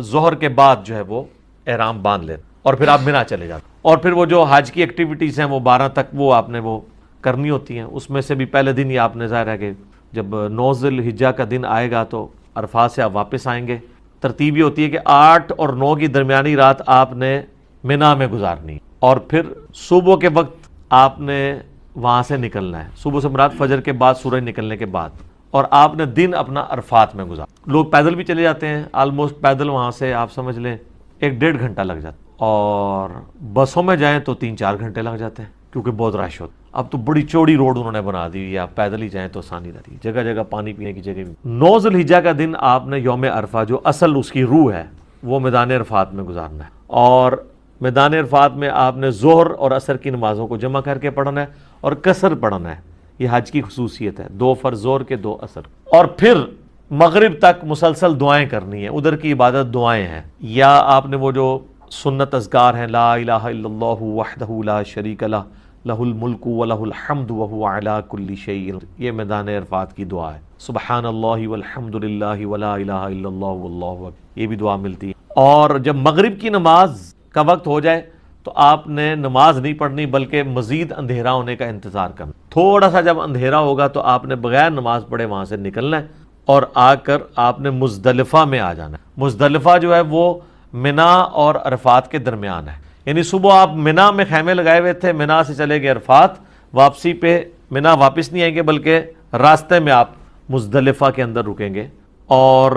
ظہر کے بعد جو ہے وہ احرام باندھ لیتے اور پھر آپ منا چلے جاتے، اور پھر وہ جو حج کی ایکٹیویٹیز ہیں وہ 12 تک وہ آپ نے وہ کرنی ہوتی ہیں۔ اس میں سے بھی پہلے دن ہی آپ نے ظاہر ہے کہ جب 9 ذوالحجہ کا دن آئے گا تو عرفات سے آپ واپس آئیں گے۔ ترتیب یہ ہوتی ہے کہ 8 اور 9 کی درمیانی رات آپ نے منا میں گزارنی، اور پھر صبح کے وقت آپ نے وہاں سے نکلنا ہے، صبح سے مراد فجر کے بعد، سورج نکلنے کے بعد، اور آپ نے دن اپنا عرفات میں گزار۔ لوگ پیدل بھی چلے جاتے ہیں، آلموسٹ پیدل وہاں سے آپ سمجھ لیں 1-1.5 گھنٹہ لگ جاتا ہے، اور بسوں میں جائیں تو 3-4 گھنٹے لگ جاتے ہیں کیونکہ بہت رش ہوتا ہے۔ اب تو بڑی چوڑی روڈ انہوں نے بنا دی ہے، آپ پیدل ہی جائیں تو آسانی رہتی ہے، جگہ جگہ پانی پینے کی جگہ بھی۔ 9 ذوالحجہ کا دن آپ نے یوم عرفہ جو اصل اس کی روح ہے وہ میدان عرفات میں گزارنا ہے، اور میدان عرفات میں آپ نے ظہر اور عصر کی نمازوں کو جمع کر کے پڑھنا ہے اور قصر پڑھنا ہے۔ یہ حج کی خصوصیت ہے، 2 فرض ظہر کے 2 عصر، اور پھر مغرب تک مسلسل دعائیں کرنی ہیں۔ ادھر کی عبادت دعائیں ہیں، یا آپ نے وہ جو سنت اذکار ہیں، لا الہ الا اللہ وحدہ لا شریک لہ لہ الملک ولہ الحمد وہو علی کل شیء، یہ میدان عرفات کی دعا ہے۔ سبحان اللہ والحمد للہ ولا الہ الا اللہ واللہ اکبر، یہ بھی دعا ملتی ہے۔ اور جب مغرب کی نماز کا وقت ہو جائے تو آپ نے نماز نہیں پڑھنی بلکہ مزید اندھیرا ہونے کا انتظار کرنا۔ تھوڑا سا جب اندھیرا ہوگا تو آپ نے بغیر نماز پڑھے وہاں سے نکلنا ہے، اور آ کر آپ نے مزدلفہ میں آ جانا ہے۔ مزدلفہ جو ہے وہ منا اور عرفات کے درمیان ہے، یعنی صبح آپ منا میں خیمے لگائے ہوئے تھے، منا سے چلے گئے عرفات، واپسی پہ منا واپس نہیں آئیں گے بلکہ راستے میں آپ مزدلفہ کے اندر رکیں گے، اور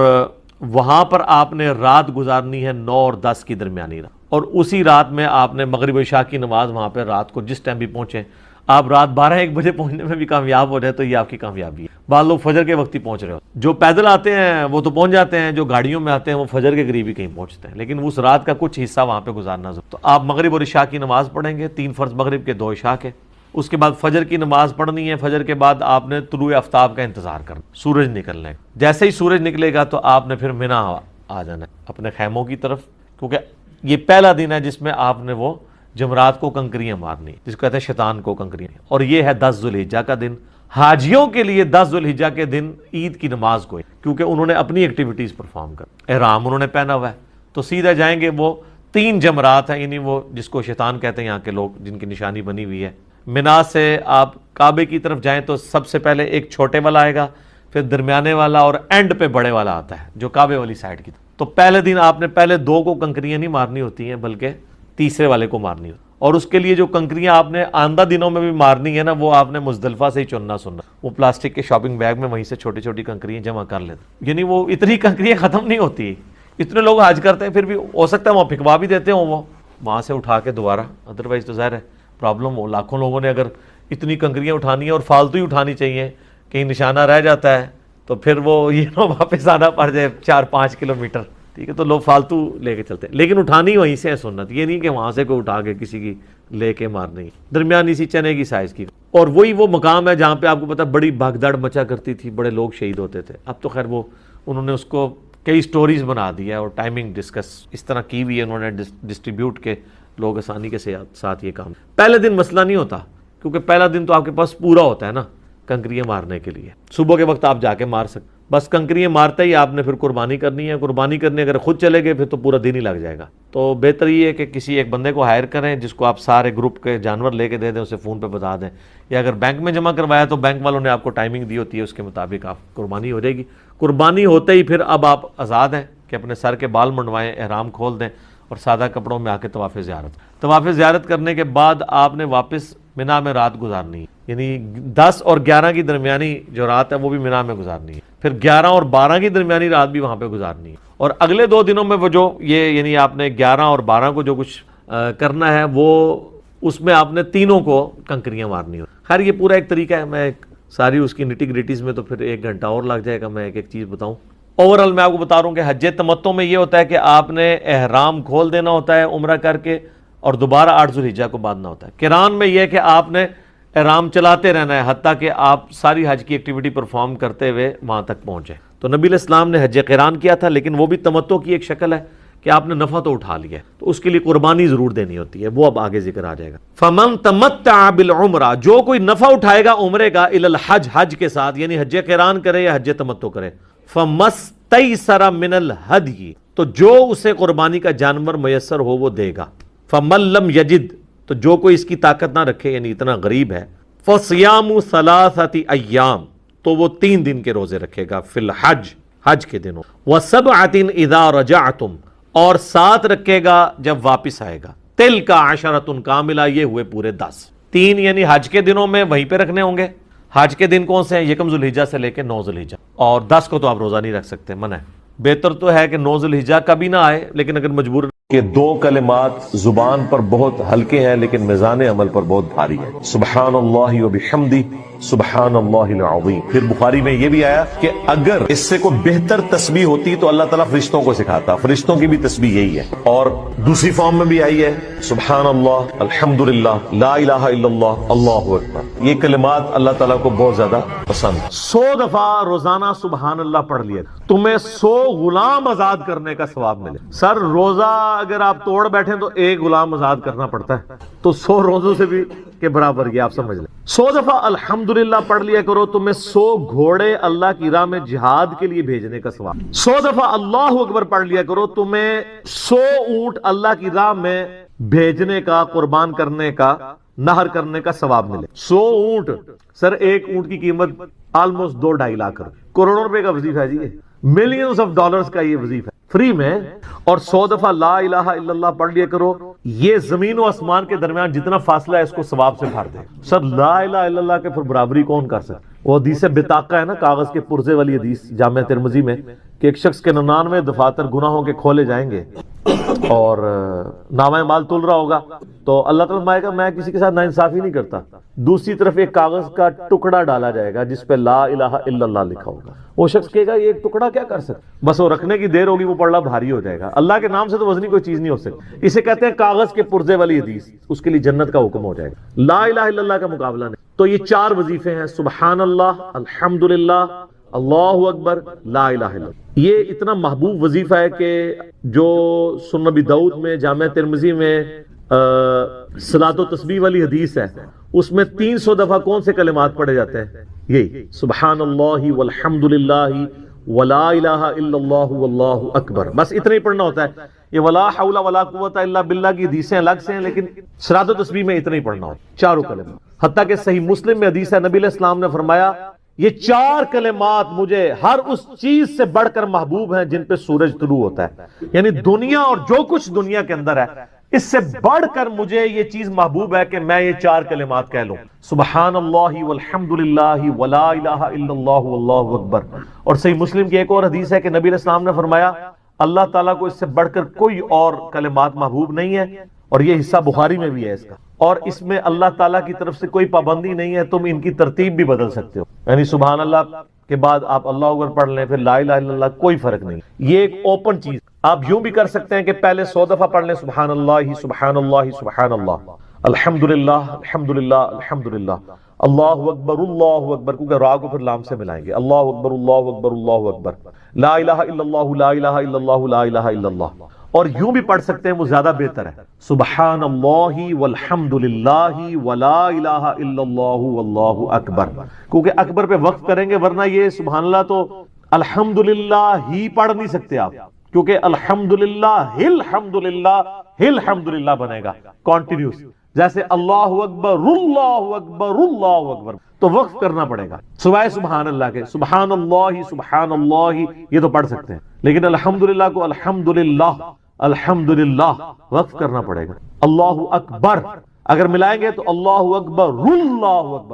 وہاں پر آپ نے رات گزارنی ہے 9 اور 10 کی درمیانی رات، اور اسی رات میں آپ نے مغرب و عشاء کی نماز وہاں پہ رات کو جس ٹائم بھی پہنچیں، آپ رات 12-1 بجے پہنچنے میں بھی کامیاب ہو جائے تو یہ آپ کی کامیابی ہے۔ بعض لوگ فجر کے وقت ہی پہنچ رہے ہو، جو پیدل آتے ہیں وہ تو پہنچ جاتے ہیں، جو گاڑیوں میں آتے ہیں وہ فجر کے قریب ہی کہیں پہنچتے ہیں، لیکن اس رات کا کچھ حصہ وہاں پہ گزارنا ضرور۔ تو آپ مغرب اور عشاء کی نماز پڑھیں گے، 3 فرض مغرب کے 2 عشاء کے، اس کے بعد فجر کی نماز پڑھنی ہے، فجر کے بعد آپ نے طلوع آفتاب کا انتظار کرنا، سورج نکلنے کا۔ جیسے ہی سورج نکلے گا تو آپ نے پھر منا آ جانا ہے اپنے خیموں کی طرف، کیونکہ یہ پہلا دن ہے جس میں آپ نے وہ جمرات کو کنکریاں مارنی، جس کو کہتے ہیں شیطان کو کنکریاں، اور یہ ہے 10 ذوالحجہ کا دن۔ حاجیوں کے لیے 10 ذوالحجہ کے دن عید کی نماز کو، کیونکہ انہوں نے اپنی ایکٹیویٹیز پرفارم کر، احرام انہوں نے پہنا ہوا ہے، تو سیدھا جائیں گے۔ وہ 3 جمرات ہیں، یعنی وہ جس کو شیطان کہتے ہیں یہاں کے لوگ، جن کی نشانی بنی ہوئی ہے۔ منا سے آپ کعبے کی طرف جائیں تو سب سے پہلے ایک چھوٹے والا آئے گا، پھر درمیانے والا، اور اینڈ پہ بڑے والا آتا ہے جو کعبے والی سائڈ کی۔ تو پہلے دن آپ نے پہلے 2 کو کنکریاں نہیں مارنی ہوتی ہیں، بلکہ تیسرے والے کو مارنی ہوتی، اور اس کے لیے جو کنکریاں آپ نے آندہ دنوں میں بھی مارنی ہے نا، وہ آپ نے مزدلفہ سے ہی چننا سننا، وہ پلاسٹک کے شاپنگ بیگ میں وہیں سے چھوٹی چھوٹی کنکریاں جمع کر لیتے، یعنی وہ اتنی کنکریاں ختم نہیں ہوتی، اتنے لوگ حج کرتے ہیں، پھر بھی ہو سکتا ہے وہاں پھکوا بھی دیتے ہوں، وہ وہاں سے اٹھا کے دوبارہ، ادروائز تو ظاہر ہے پرابلم ہو، لاکھوں لوگوں نے اگر اتنی کنکریاں اٹھانی ہیں اور فالتو ہی اٹھانی چاہیے، کہیں نشانہ رہ جاتا ہے تو پھر وہ یہ نہ واپس آنا پڑ جائے 4-5 کلومیٹر، ٹھیک ہے، تو لوگ فالتو لے کے چلتے ہیں، لیکن اٹھانی وہیں سے ہے سنت، یہ نہیں کہ وہاں سے کوئی اٹھا کے کسی کی لے کے مارنی، درمیانی سی چنے کی سائز کی۔ اور وہی وہ مقام ہے جہاں پہ آپ کو پتا بڑی بھگدڑ مچا کرتی تھی، بڑے لوگ شہید ہوتے تھے، اب تو خیر وہ انہوں نے اس کو کئی سٹوریز بنا دی ہے اور ٹائمنگ ڈسکس اس طرح کی ہوئی ہے انہوں نے ڈسٹریبیوٹ کے، لوگ آسانی کے ساتھ یہ کام۔ پہلے دن مسئلہ نہیں ہوتا، کیونکہ پہلا دن تو آپ کے پاس پورا ہوتا ہے نا کنکریاں مارنے کے لیے، صبح کے وقت آپ جا کے مار سکتے، بس کنکریاں مارتے ہی آپ نے پھر قربانی کرنی ہے، قربانی کرنے اگر خود چلے گئے پھر تو پورا دن ہی لگ جائے گا، تو بہتر یہ ہے کہ کسی ایک بندے کو ہائر کریں جس کو آپ سارے گروپ کے جانور لے کے دے دیں، اسے فون پہ بتا دیں، یا اگر بینک میں جمع کروایا تو بینک والوں نے آپ کو ٹائمنگ دی ہوتی ہے، اس کے مطابق آپ قربانی ہو جائے گی۔ قربانی ہوتے ہی پھر اب آپ آزاد ہیں کہ اپنے سر کے بال منڈوائیں، احرام کھول دیں اور سادہ کپڑوں میں آ کے طواف زیارت کرنے کے بعد آپ نے واپس منا میں رات گزارنی ہے، یعنی 10 اور 11 کی درمیانی جو رات ہے وہ بھی منا میں گزارنی ہے، پھر 11 اور 12 کی درمیانی رات بھی وہاں پہ گزارنی ہے، اور اگلے 2 دنوں میں وہ جو یہ یعنی آپ نے 11 اور 12 کو جو کچھ کرنا ہے وہ اس میں آپ نے تینوں کو کنکریاں مارنی ہو۔ خیر یہ پورا ایک طریقہ ہے، میں ساری اس کی نٹی گریٹیز میں تو پھر 1 گھنٹہ اور لگ جائے گا، میں ایک ایک چیز بتاؤں۔ اوورال میں آپ کو بتا رہا ہوں کہ حج تمتع میں یہ ہوتا ہے کہ آپ نے احرام کھول دینا ہوتا ہے عمرہ کر کے، اور دوبارہ 8 ذوالحجہ کو باندھنا ہوتا ہے۔ قران میں یہ ہے کہ آپ نے احرام چلاتے رہنا ہے حتیٰ کہ آپ ساری حج کی ایکٹیویٹی پرفارم کرتے ہوئے وہاں تک پہنچے۔ تو نبی علیہ السلام نے حج قران کیا تھا، لیکن وہ بھی تمتع کی ایک شکل ہے کہ آپ نے نفع تو اٹھا لیا ہے، تو اس کے لیے قربانی ضرور دینی ہوتی ہے، وہ اب آگے ذکر آ جائے گا۔ فمن تمتع بالعمرہ، جو کوئی نفع اٹھائے گا عمرے کا، الی الحج، حج کے ساتھ، یعنی حج قران کرے یا حج تمتع کرے، فمستیسر من الہدی، تو جو اسے قربانی کا جانور میسر ہو وہ دے گا۔ فمن لم یجد، تو جو کوئی اس کی طاقت نہ رکھے یعنی اتنا غریب ہے، فصیام 3 ایام، تو وہ 3 دن کے روزے رکھے گا، فی الحج، حج کے دنوں، وسبعۃ اذا رجعتم، اور 7 رکھے گا جب واپس آئے گا، تلک عشرۃ کاملہ، یہ ہوئے پورے 10۔ 3 یعنی حج کے دنوں میں وہیں پہ رکھنے ہوں گے۔ حج کے دن کون سے ہیں؟ 1 ذوالحجہ سے لے کے 9 ذوالحجہ، اور 10 کو تو آپ روزہ نہیں رکھ سکتے، منع ہے۔ بہتر تو ہے کہ 9 ذوالحجہ کبھی نہ آئے، لیکن اگر مجبور کہ 2 کلمات زبان پر بہت ہلکے ہیں لیکن میزان عمل پر بہت بھاری ہے، سبحان اللہ وبحمدہ، سبحان اللہ العظیم۔ پھر بخاری میں یہ بھی آیا کہ اگر اس سے کوئی بہتر تسبیح ہوتی تو اللہ تعالیٰ فرشتوں کو سکھاتا، فرشتوں کی بھی تسبیح یہی ہے، اور دوسری فارم میں بھی آئی ہے، سبحان اللہ، الحمدللہ، لا الہ الا اللہ، اللہ اکبر۔ یہ کلمات اللہ تعالیٰ کو بہت زیادہ پسند۔ 100 دفعہ روزانہ سبحان اللہ پڑھ لیا، تمہیں 100 غلام آزاد کرنے کا ثواب ملے۔ سر روزہ اگر آپ توڑ بیٹھیں تو 1 غلام آزاد کرنا پڑتا ہے، تو 100 روزوں سے بھی کے برابر، یہ آپ سمجھ لیں۔ 100 دفعہ الحمدللہ پڑھ لیا کرو، تمہیں 100 گھوڑے اللہ کی راہ میں جہاد کے لیے بھیجنے کا ثواب۔ 100 دفعہ اللہ اکبر پڑھ لیا کرو، تمہیں 100 اونٹ اللہ کی راہ میں بھیجنے کا، قربان کرنے کا، نہر کرنے کا ثواب ملے۔ 100 اونٹ، سر 1 اونٹ کی قیمت آلموسٹ 2-2.5 لاکھ روپے، کروڑوں روپے کا وظیفہ ہے جی، ملینز آف ڈالرز کا یہ وظیفہ ہے فری میں۔ اور 100 دفعہ لا الہ الا اللہ پڑھ لیا کرو، یہ زمین و آسمان کے درمیان جتنا فاصلہ ہے اس کو ثواب سے بھر دے۔ سر لا الہ الا اللہ کے پھر برابری کون کر سکتا؟ وہ حدیث بطاقہ ہے نا، کاغذ کے پرزے والی حدیث جامع ترمذی میں، کہ ایک شخص کے 99 دفاتر گناہوں کے کھولے جائیں گے اور نامہ مال تل رہا ہوگا تو اللہ تعالیٰ فرمائے گا میں کسی کے ساتھ ناانصافی نہیں کرتا. دوسری طرف ایک کاغذ کا ٹکڑا ڈالا جائے گا جس پہ لا الہ الا اللہ لکھا ہوگا. وہ شخص کہے گا یہ ایک ٹکڑا کیا کر سکتا، بس وہ رکھنے کی دیر ہوگی، وہ پڑھنا بھاری ہو جائے گا. اللہ کے نام سے تو وزنی کوئی چیز نہیں ہو سکتی. اسے کہتے ہیں کاغذ کے پرزے والی حدیث. اس کے لیے جنت کا حکم ہو جائے گا. لا الہ الا اللہ کا مقابلہ نہیں. تو یہ 4 وظیفے ہیں، سبحان اللہ، الحمدللہ، اللہ اکبر، لا الہ الا اللہ. یہ اتنا محبوب وظیفہ ہے کہ جو سنن نبی داؤد میں، جامع ترمذی میں صلاۃ و تسبیح والی حدیث ہے، اس میں 300 دفعہ کون سے کلمات پڑھے جاتے ہیں؟ یہی سبحان اللہ والحمدللہ ولا الہ الا اللہ واللہ اکبر. بس اتنا ہی پڑھنا ہوتا ہے. یہ ولا حول ولا قوت الا باللہ کی حدیثیں الگ سے ہیں، لیکن صلاۃ و تسبیح میں اتنا ہی پڑھنا ہوتا ہے، 4 کلمات. حتیٰ کہ صحیح مسلم میں حدیث ہے، نبی علیہ السلام نے فرمایا یہ 4 کلمات مجھے ہر اس چیز سے بڑھ کر محبوب ہیں جن پہ سورج طلوع ہوتا ہے. یعنی دنیا اور جو کچھ دنیا کے اندر ہے اس سے بڑھ کر مجھے یہ چیز محبوب ہے کہ میں یہ 4 کلمات کہہ لوں، سبحان اللہ والحمدللہ ولا الہ الا اللہ واللہ اکبر. اور صحیح مسلم کی ایک اور حدیث ہے کہ نبی علیہ السلام نے فرمایا اللہ تعالیٰ کو اس سے بڑھ کر کوئی اور کلمات محبوب نہیں ہے. اور یہ حصہ بخاری میں بھی ہے اس کا. اور اس میں اللہ تعالیٰ کی طرف سے کوئی پابندی نہیں ہے، تم ان کی ترتیب بھی بدل سکتے ہو. یعنی سبحان اللہ کے بعد آپ اللہ اکبر پڑھ لیں، پھر لا الہ الا اللہ، کوئی فرق نہیں. یہ ایک اوپن چیز. آپ یوں بھی کر سکتے ہیں کہ پہلے 100 دفعہ پڑھ لیں سبحان اللہ سبحان اللہ سبحان اللہ، الحمدللہ الحمدللہ الحمدللہ، اللہ اکبر، کیونکہ را کو پھر لام سے ملائیں گے، اللہ اکبر اللہ اکبر اللہ اکبر، لا الہ الا اللہ لا الہ الا اللہ لا الہ الا اللہ. اور یوں بھی پڑھ سکتے ہیں، وہ زیادہ بہتر ہے، سبحان اللہ والحمدللہ ولا الہ الا اللہ واللہ اکبر. کیونکہ اکبر پہ وقف کریں گے، ورنہ یہ سبحان اللہ تو الحمدللہ ہی پڑھ نہیں سکتے آپ، کیونکہ الحمدللہ الحمدللہ بنے گا کانٹینیوس. جیسے اللہ اکبر اللہ اکبر اللہ اکبر، تو وقف کرنا پڑے گا سوائے سبحان اللہ کے. سبحان اللہ یہ تو پڑھ سکتے ہیں، لیکن الحمدللہ کو الحمدللہ وقف کرنا پڑے گا. اللہ اکبر اگر ملائیں گے تو اللہ اکبر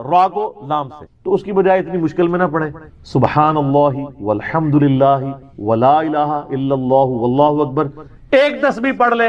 را کو لام سے، تو اس کی بجائے اتنی مشکل میں نہ پڑے. سبحان اللہ والحمدللہ ولا الہ الا اللہ واللہ اکبر. ایک تسبیح پڑھ لے،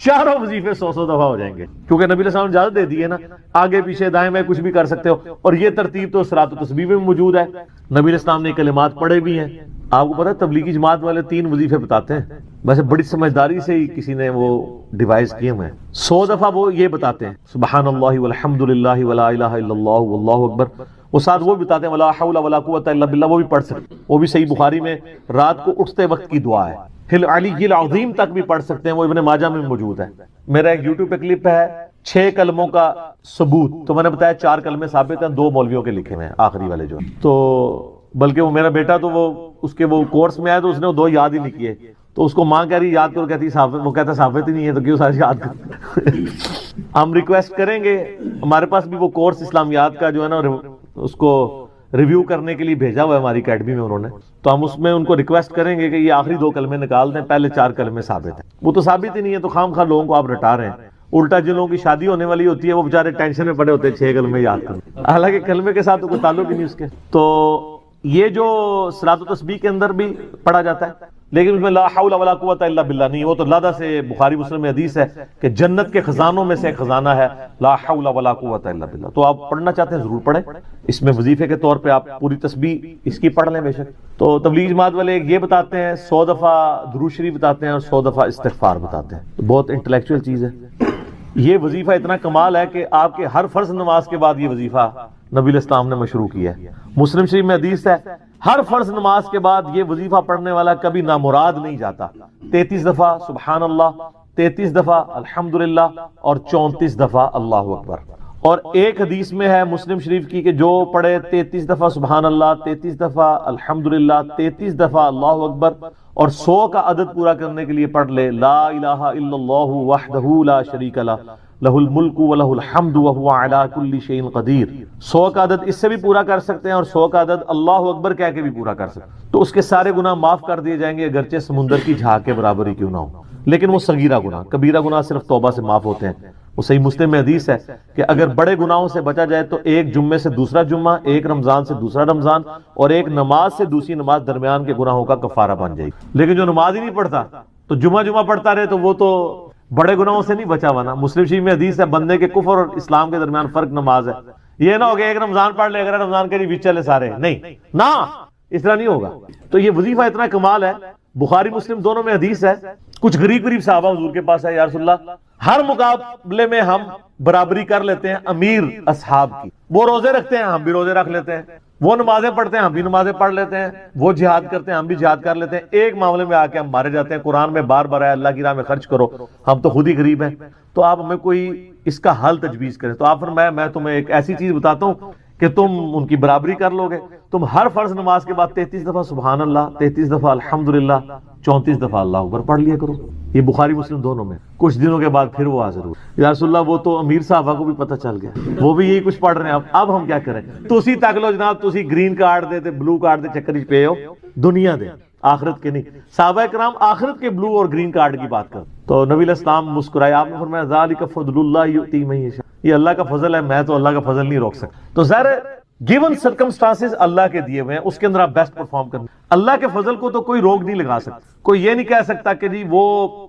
4 وظیفے 100 دفعہ ہو جائیں گے، کیونکہ نبی علیہ السلام نے اجازت دے دی ہے نا، آگے پیچھے دائیں بائیں کچھ بھی کر سکتے ہو. اور یہ ترتیب تو صلاۃ و تسبیح میں موجود ہے. نبی علیہ السلام نے کلمات پڑھے بھی ہیں. آپ کو پتا ہے تبلیغی جماعت والے 3 وظیفے بتاتے ہیں، ویسے بڑی سمجھداری سے ہی کسی نے وہ ڈیوائز کیے ہوئے ہیں. 100 دفعہ وہ یہ بتاتے ہیں سبحان اللہ والحمدللہ ولا الہ الا اللہ واللہ اکبر. وہ ساتھ وہ بتاتے ہیں ولا حول ولا قوت الا باللہ، وہ بھی پڑھ سکتے ہیں. وہ بھی صحیح بخاری میں رات کو اٹھتے وقت کی دعا ہے. ہل علی العظیم تک بھی پڑھ سکتے ہیں، وہ ابن ماجہ میں موجود ہے. میرا ایک یوٹیوب پہ کلپ ہے 6 کلموں کا ثبوت، تو میں نے بتایا 4 کلمے ثابت ہیں، 2 مولویوں کے لکھے ہوئے ہیں آخری والے جو. تو بلکہ وہ میرا بیٹا تو وہ اس کے وہ کورس میں آیا تو اس نے وہ 2 یاد ہی نہیں کیے، تو اس کو ماں کہہ رہی یاد کرو، کہتی ثابت، وہ کہتا ثابت ہی نہیں ہے تو کیوں سارے یاد کر. ہم ریکویسٹ کریں گے، ہمارے پاس بھی وہ کورس اسلامیات کا جو ہے نا اس کو ریویو کرنے کے لیے بھیجا ہوا ہے ہماری اکیڈمی میں انہوں نے، تو ہم اس میں ان کو ریکویسٹ کریں گے کہ یہ آخری 2 کلمے نکال دیں، پہلے 4 کلمے ثابت ہیں. وہ تو ثابت ہی نہیں ہے، تو خام خواہ لوگوں کو آپ رٹا رہے ہیں. الٹا جن لوگوں کی شادی ہونے والی ہوتی ہے وہ بیچارے ٹینشن میں پڑے ہوتے ہیں 6 کلمے یاد کریں، حالانکہ کلمے کے ساتھ تو کوئی تعلق ہی نہیں اس کے. تو یہ جو صلاۃ و تسبیح کے اندر بھی پڑھا جاتا ہے، لیکن اس میں لا حول ولا قوت الا باللہ نہیں. وہ تو لادہ سے بخاری مسلم میں حدیث ہے کہ جنت کے خزانوں میں سے ایک خزانہ ہے لا حول ولا قوت الا باللہ. تو آپ پڑھنا چاہتے ہیں ضرور پڑھیں. اس میں وظیفے کے طور پہ آپ پوری تسبیح اس کی پڑھ لیں بے شک. تو تبلیغ جماعت والے یہ بتاتے ہیں 100 دفعہ درود شریف بتاتے ہیں اور 100 دفعہ استغفار بتاتے ہیں. بہت انٹلیکچوئل چیز ہے. یہ وظیفہ اتنا کمال ہے کہ آپ کے ہر فرض نماز کے بعد یہ وظیفہ نبی علیہ السلام نے مشروع کیا ہے. مسلم شریف میں حدیث ہے ہر فرض نماز کے بعد یہ وظیفہ پڑھنے والا کبھی نامراد نہیں جاتا. 33 دفعہ سبحان اللہ، 33 دفعہ الحمدللہ اور 34 دفعہ اللہ اکبر. اور ایک حدیث میں ہے مسلم شریف کی کہ جو پڑھے 33 دفعہ سبحان اللہ، 33 دفعہ الحمدللہ، 33 دفعہ اللہ اکبر اور 100 کا عدد پورا کرنے کے لیے پڑھ لے لا الہ الا اللہ وحدہ لا شریک لہ لہ الملک ولہ الحمد وہو علی کل شیء قدیر. 100 کا عدد اس سے بھی پورا کر سکتے ہیں اور 100 کا عدد اللہ اکبر کہہ کے بھی پورا کر سکتے ہیں، تو اس کے سارے گناہ معاف کر دیے جائیں گے، اگرچہ سمندر کی جھاگ کے برابر ہی کیوں نہ ہو. لیکن وہ صغیرہ گناہ، کبیرہ گناہ صرف توبہ سے معاف ہوتے ہیں. وہ صحیح مسلم میں حدیث ہے کہ اگر بڑے گناہوں سے بچا جائے تو ایک جمعے سے دوسرا جمعہ، ایک رمضان سے دوسرا رمضان، اور ایک نماز سے دوسری نماز درمیان کے گناہوں کا کفارہ بن جائے گی۔ لیکن جو نماز ہی نہیں پڑھتا تو جمعہ پڑھتا رہے تو وہ تو بڑے گناہوں سے نہیں بچا ہوا نا۔ مسلم شریف میں حدیث ہے بندے کے کفر اور اسلام کے درمیان فرق نماز ہے۔ یہ نہ ہو کہ ایک رمضان پڑھ لے، اگر رمضان کے بیچ چلے سارے، نہیں نہ، اس طرح نہیں ہوگا۔ تو یہ وظیفہ اتنا کمال ہے، بخاری مسلم دونوں میں حدیث ہے۔ کچھ غریب صحابہ حضور کے پاس ہے، یا رسول اللہ ہر مقابلے میں ہم برابری کر لیتے ہیں امیر اصحاب کی، وہ روزے رکھتے ہیں ہم بھی روزے رکھ لیتے ہیں، وہ نمازیں پڑھتے ہیں ہم بھی نمازیں پڑھ لیتے ہیں، وہ جہاد کرتے ہیں ہم بھی جہاد کر لیتے ہیں، ایک معاملے میں آ کے ہم مارے جاتے ہیں۔ قرآن میں بار بار ہے اللہ کی راہ میں خرچ کرو، ہم تو خود ہی غریب ہیں، تو آپ ہمیں کوئی اس کا حل تجویز کریں۔ تو آپ فرمایا میں تمہیں ایک ایسی چیز بتاتا ہوں کہ تم ان کی برابری کر لو گے، تم ہر فرض نماز کے بعد 33 دفعہ سبحان اللہ، 33 دفعہ الحمدللہ، 34 دفعہ اللہ اکبر پڑھ لیا کرو۔ یہ بخاری مسلم دونوں میں۔ کچھ دنوں کے بعد پھر وہ حاضر ہوئے، یا رسول اللہ وہ تو امیر صحابہ کو بھی پتہ چل گیا، وہ بھی یہی کچھ پڑھ رہے ہیں، اب ہم کیا کریں؟ تسی تک لو جناب، تسی گرین کارڈ دے تے بلو کارڈ دے چکر پہ ہو، دنیا دے آخرت کے نہیں۔ صحابہ کرام آخرت کے بلو اور گرین کارڈ کی بات کر، تو نبی علیہ السلام مسکرائے، آپ نے فرمایا ذالک فضل اللہ یؤتی من یشاء، یہ اللہ کا فضل ہے، میں تو اللہ کا فضل نہیں روک سکتا۔ تو ظاہر ہے گیون سرکمسٹانسز اللہ کے دیے ہوئے ہیں، اس کے اندر آپ بیسٹ پرفارم کریں۔ اللہ کے فضل کو تو کوئی روک نہیں لگا سکتا، کوئی یہ نہیں کہہ سکتا کہ جی وہ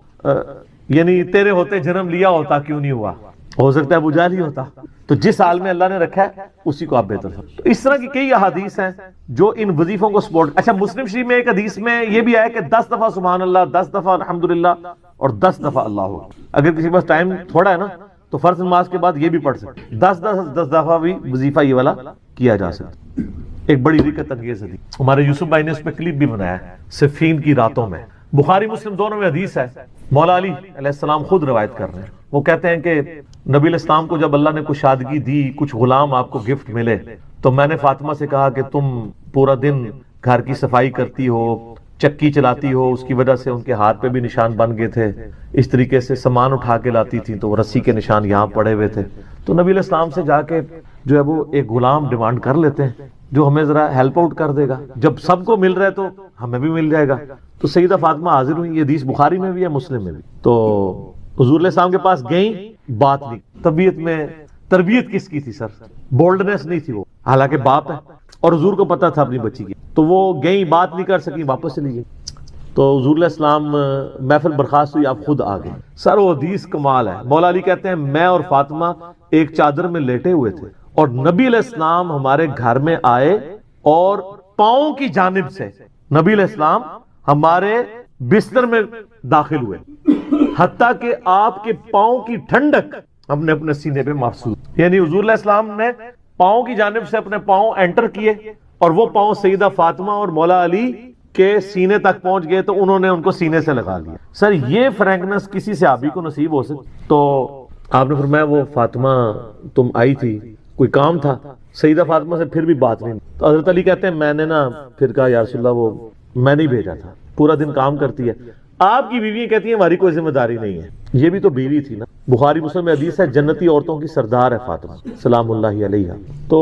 یعنی تیرے ہوتے جنم لیا ہوتا کیوں نہیں ہوا، ہو سکتا ہے ابو جہل ہی ہوتا۔ تو جس حال میں اللہ نے رکھا ہے اسی کو آپ بہتر سمجھیں۔ تو اس طرح کی کئی احادیث ہیں جو ان وظیفوں کو سپورٹ۔ اچھا مسلم شریف میں ایک حدیث میں یہ بھی آیا کہ 10 دفعہ سبحان اللہ، 10 دفعہ الحمدللہ اور 10 دفعہ اللہ اکبر۔ اگر کسی کے پاس ٹائم تھوڑا ہے نا تو فرض نماز کے بعد یہ بھی پڑھ سکتے، 10 دفعہ بھی وظیفہ یہ والا کیا جا سکتا۔ ایک بڑی دقت انگیز حدیث، ہمارے یوسف بھائی نے اس پہ کلپ بھی بنایا ہے، صفین کی راتوں میں، بخاری مسلم دونوں میں حدیث ہے۔ مولا علی علیہ السلام خود روایت کر رہے ہیں، وہ کہتے ہیں کہ نبی علیہ السلام کو جب اللہ نے کشادگی دی، کچھ غلام آپ کو گفٹ ملے، تو میں نے فاطمہ سے کہا کہ تم پورا دن گھر کی صفائی کرتی ہو، چکی چلاتی ہو، اس کی وجہ سے ان کے ہاتھ پہ بھی نشان بن گئے تھے، اس طریقے سے سامان اٹھا کے لاتی تھی تو وہ رسی کے نشان یہاں پڑے ہوئے تھے۔ تو نبی علیہ السلام سے جا کے جو ہے وہ ایک غلام ڈیمانڈ کر لیتے ہیں جو ہمیں ذرا ہیلپ آؤٹ کر دے گا، جب سب کو مل رہا ہے تو ہمیں بھی مل جائے گا۔ تو سیدہ فاطمہ حاضر ہوئی، یہ حدیث بخاری میں بھی ہے مسلم میں بھی۔ تو حضور علیہ السلام کے پاس گئیں، بات نہیں، طبیعت میں تربیت کس کی تھی سر؟ بولڈنس نہیں تھی وہ، حالانکہ باپ ہے اور حضور کو پتا تھا اپنی بچی کی، تو وہ گئیں، بات نہیں کر سکی، واپس چلی گئی۔ تو حضور علیہ السلام محفل برخاست ہوئی، آپ خود آ گئے۔ سر وہ حدیث کمال ہے، مولا علی کہتے ہیں میں اور فاطمہ ایک چادر میں لیٹے ہوئے تھے اور نبی علیہ السلام ہمارے گھر میں آئے اور پاؤں کی جانب سے نبی علیہ السلام ہمارے بستر میں داخل ہوئے، حتیٰ کہ آپ کے پاؤں کی ٹھنڈک ہم نے اپنے سینے پہ محسوس، یعنی حضور علیہ السلام نے پاؤں کی جانب سے اپنے پاؤں انٹر کیے اور وہ پاؤں سیدہ فاطمہ اور مولا علی کے سینے تک پہنچ گئے تو انہوں نے ان کو سینے سے لگا لیا۔ سر یہ فرینکنس کسی صحابی کو نصیب ہو سکتی؟ تو آپ نے فرمایا وہ فاطمہ تم آئی تھی، کوئی کام تھا؟ سیدہ فاطمہ سے پھر بھی بات نہیں۔ تو حضرت علی کہتے ہیں میں نے نا پھر کہا یا رسول اللہ وہ میں نہیں بھیجا تھا، پورا دن کام کرتی ہے۔ آپ کی بیوی کہتی ہیں ہماری کوئی ذمہ داری نہیں ہے، یہ بھی تو بیوی تھی نا۔ بخاری مسلم میں حدیث ہے جنتی عورتوں کی سردار ہے فاطمہ سلام اللہ علیہا۔ تو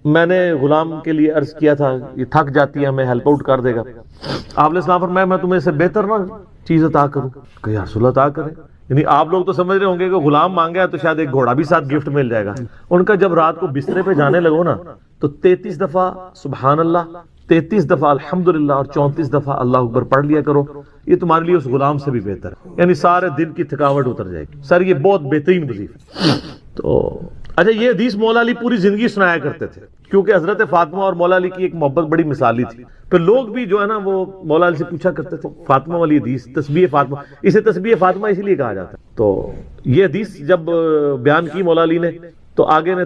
میں نے غلام کے لیے عرض کیا تھا یہ تھک جاتی ہے ہمیں ہیلپ آؤٹ کر دے گا۔ آپ علیہ السلام فرمایا میں تمہیں اس سے بہتر نہ چیز عطا کروں کہ یا رسول اللہ عطا کریں، یعنی آپ لوگ تو سمجھ رہے ہوں گے کہ غلام مانگا ہے تو شاید ایک گھوڑا بھی ساتھ گفٹ مل جائے گا۔ ان کا جب رات کو بسترے پہ جانے لگو نا تو 33 دفعہ سبحان اللہ، 33 دفعہ الحمدللہ اور 34 دفعہ اللہ اکبر پڑھ لیا کرو، یہ تمہارے لیے اس غلام سے بھی بہتر ہے، یعنی سارے دن کی تھکاوٹ اتر جائے گی۔ سر یہ بہت بہترین وظیفہ ہے۔ تو اچھا یہ حدیث مولا علی پوری زندگی سنایا کرتے تھے کیونکہ حضرت فاطمہ اور مولا علی کی ایک محبت بڑی مثالی تھی۔ پھر لوگ بھی جو ہے نا وہ مولا علی سے پوچھا کرتے تھے فاطمہ والی حدیث، تسبیح فاطمہ، اسے تسبیح فاطمہ اسی لیے کہا جاتا ہے۔ تو یہ حدیث جب بیان کی مولا علی نے تو آگے نے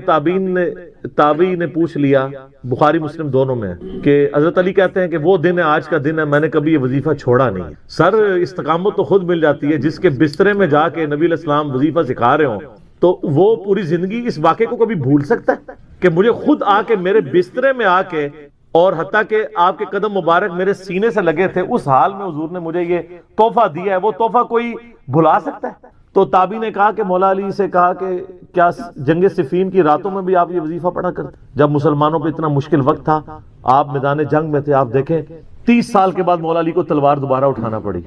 تابعی نے پوچھ لیا، بخاری مسلم دونوں میں، کہ حضرت علی کہتے ہیں کہ وہ دن ہے آج کا دن ہے، میں نے کبھی یہ وظیفہ چھوڑا نہیں۔ سر استقامت تو خود مل جاتی ہے، جس کے بسترے میں جا کے نبی علیہ السلام وظیفہ سکھا رہے ہوں تو وہ پوری زندگی اس واقعے کو کبھی بھول سکتا ہے کہ مجھے خود آ کے میرے بسترے میں آ کے، اور حتیٰ کہ آپ کے قدم مبارک میرے سینے سے لگے تھے، اس حال میں حضور نے مجھے یہ تحفہ دیا ہے، وہ تحفہ کوئی بھلا سکتا ہے؟ تو تابعی نے کہا کہ مولا علی سے کہا کہ کیا جنگ صفین کی راتوں میں بھی آپ یہ وظیفہ پڑھا کرتے؟ جب مسلمانوں پہ اتنا مشکل وقت تھا، آپ میدان جنگ میں تھے، آپ دیکھیں 30 سال کے بعد مولا علی کو تلوار دوبارہ اٹھانا پڑی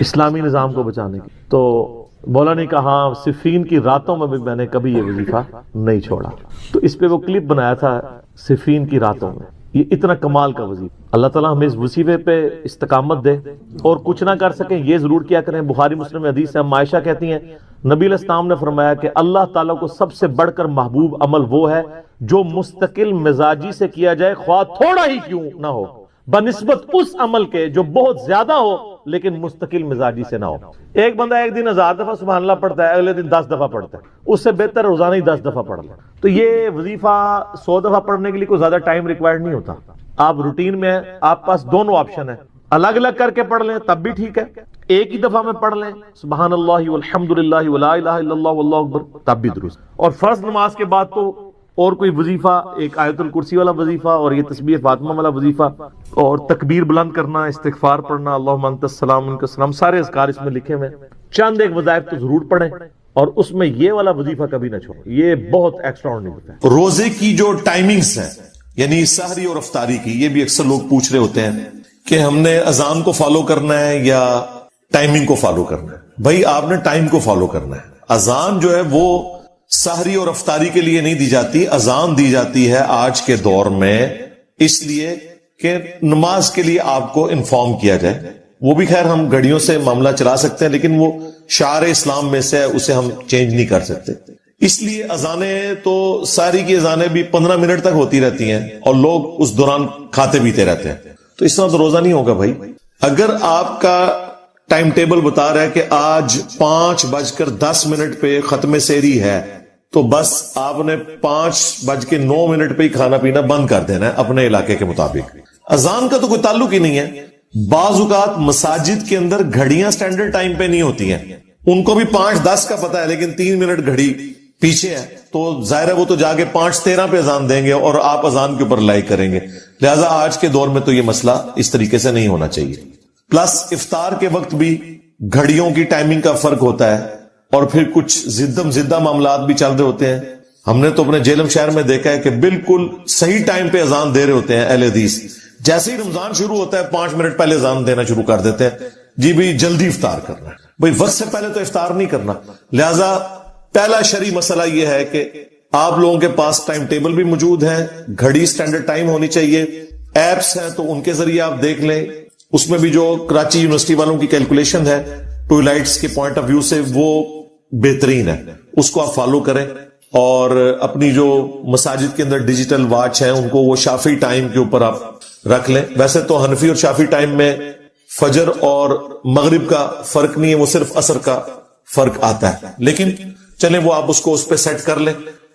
اسلامی نظام کو بچانے کی۔ تو مولا نے کہا ہاں صفین کی راتوں میں بھی میں نے کبھی یہ وظیفہ نہیں چھوڑا. تو اس پہ وہ کلپ بنایا تھا صفین کی راتوں میں. یہ اتنا کمال کا وظیفہ. اللہ تعالیٰ ہمیں اس وظیفے پہ استقامت دے اور کچھ نہ کر سکیں یہ ضرور کیا کریں. بخاری مسلم حدیث ہے, ہم عائشہ کہتی ہیں نبی علیہ السلام نے فرمایا کہ اللہ تعالیٰ کو سب سے بڑھ کر محبوب عمل وہ ہے جو مستقل مزاجی سے کیا جائے خواہ تھوڑا ہی کیوں نہ ہو, بنسبت اس عمل کے جو بہت زیادہ ہو لیکن مستقل مزاجی سے نہ ہو. ایک بندہ ایک دن 1000 دفعہ سبحان اللہ پڑھتا ہے, اگلے دن 10 دفعہ پڑھتا ہے, اس سے بہتر روزانہ ہی 10 دفعہ پڑھ لیں. تو یہ وظیفہ 100 دفعہ پڑھنے کے لیے کوئی زیادہ ٹائم ریکوائرڈ نہیں ہوتا. آپ روٹین میں ہیں, آپ پاس دونوں آپشن ہیں, الگ الگ کر کے پڑھ لیں تب بھی ٹھیک ہے, ایک ہی دفعہ میں پڑھ لیں سبحان اللہ والحمدللہ ولا الہ الا اللہ واللہ اکبر تب بھی درست. اور فرض نماز کے بعد تو اور کوئی وظیفہ, ایک آیت الکرسی والا وظیفہ اور یہ تسبیح فاطمہ والا وظیفہ اور تکبیر بلند کرنا, استغفار پڑھنا, اللہم انت السلام منک السلام, سارے اذکار اس میں لکھے ہوئے. چند ایک وظائف تو ضرور پڑھیں اور اس میں یہ والا وظیفہ کبھی نہ چھوڑیں, یہ بہت ایکسٹرا آرڈنری ہوتا ہے. روزے کی جو ٹائمنگز ہیں یعنی سحری اور افطاری کی, یہ بھی اکثر لوگ پوچھ رہے ہوتے ہیں کہ ہم نے اذان کو فالو کرنا ہے یا ٹائمنگ کو فالو کرنا ہے. بھائی آپ نے ٹائم کو فالو کرنا ہے. اذان جو ہے وہ سحری اور افطاری کے لیے نہیں دی جاتی, اذان دی جاتی ہے آج کے دور میں اس لیے کہ نماز کے لیے آپ کو انفارم کیا جائے. وہ بھی خیر ہم گھڑیوں سے معاملہ چلا سکتے ہیں لیکن وہ شعار اسلام میں سے اسے ہم چینج نہیں کر سکتے. اس لیے اذانیں تو ساری کی اذانیں بھی 15 منٹ تک ہوتی رہتی ہیں اور لوگ اس دوران کھاتے پیتے رہتے ہیں. تو اس طرح تو روزہ نہیں ہوگا بھائی. اگر آپ کا ٹائم ٹیبل بتا رہا ہے کہ آج 5:10 پہ ختم سحری ہے تو بس آپ نے 5:09 پہ ہی کھانا پینا بند کر دینا ہے اپنے علاقے کے مطابق. اذان کا تو کوئی تعلق ہی نہیں ہے. بعض اوقات مساجد کے اندر گھڑیاں سٹینڈرڈ ٹائم پہ نہیں ہوتی ہیں, ان کو بھی 5:10 کا پتا ہے لیکن 3 منٹ گھڑی پیچھے ہے, تو ظاہر ہے وہ تو جا کے 5:13 پہ اذان دیں گے اور آپ اذان کے اوپر لائک کریں گے. لہذا آج کے دور میں تو یہ مسئلہ اس طریقے سے نہیں ہونا چاہیے. پلس افطار کے وقت بھی گھڑیوں کی ٹائمنگ کا فرق ہوتا ہے اور پھر کچھ زدہ معاملات بھی چل رہے ہوتے ہیں. ہم نے تو اپنے جیلم شہر میں دیکھا ہے کہ بالکل صحیح ٹائم پہ اذان دے رہے ہوتے ہیں اہل حدیث. جیسے ہی رمضان شروع ہوتا ہے 5 منٹ پہلے اذان دینا شروع کر دیتے ہیں, جی بھی جلدی افطار کرنا ہے. بھئی وقت سے پہلے تو افطار نہیں کرنا. لہذا پہلا شرعی مسئلہ یہ ہے کہ آپ لوگوں کے پاس ٹائم ٹیبل بھی موجود ہے, گھڑی سٹینڈرڈ ٹائم ہونی چاہیے, ایپس ہیں تو ان کے ذریعے آپ دیکھ لیں. اس میں بھی جو کراچی یونیورسٹی والوں کی کیلکولیشن ہے ٹوائلائٹس کے پوائنٹ آف ویو سے وہ بہترین ہے, اس کو آپ فالو کریں. اور اپنی جو مساجد کے اندر ڈیجیٹل واچ ہیں ان کو وہ شافعی ٹائم کے اوپر آپ رکھ لیں. ویسے تو حنفی اور شافعی ٹائم میں فجر اور مغرب کا فرق نہیں ہے, وہ صرف عصر کا فرق آتا ہے, لیکن چلیں وہ آپ اس کو اس پہ سیٹ کر لیں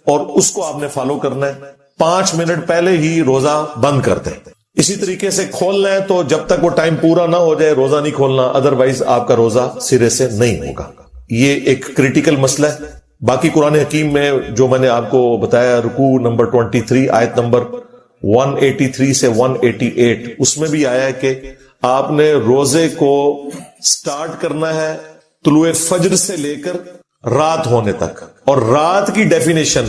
اور اس کو آپ نے فالو کرنا ہے. 5 منٹ پہلے ہی روزہ بند کر دیں. اسی طریقے سے کھولنا ہے تو جب تک وہ ٹائم پورا نہ ہو جائے روزہ نہیں کھولنا, ادروائز آپ کا روزہ سرے سے نہیں ہوگا. یہ ایک کریٹیکل مسئلہ ہے. باقی قرآن حکیم میں جو میں نے آپ کو بتایا رکوع نمبر 23 آیت نمبر 183 سے 188 اس میں بھی آیا ہے کہ آپ نے روزے کو سٹارٹ کرنا ہے طلوع فجر سے لے کر رات ہونے تک. اور رات کی ڈیفینیشن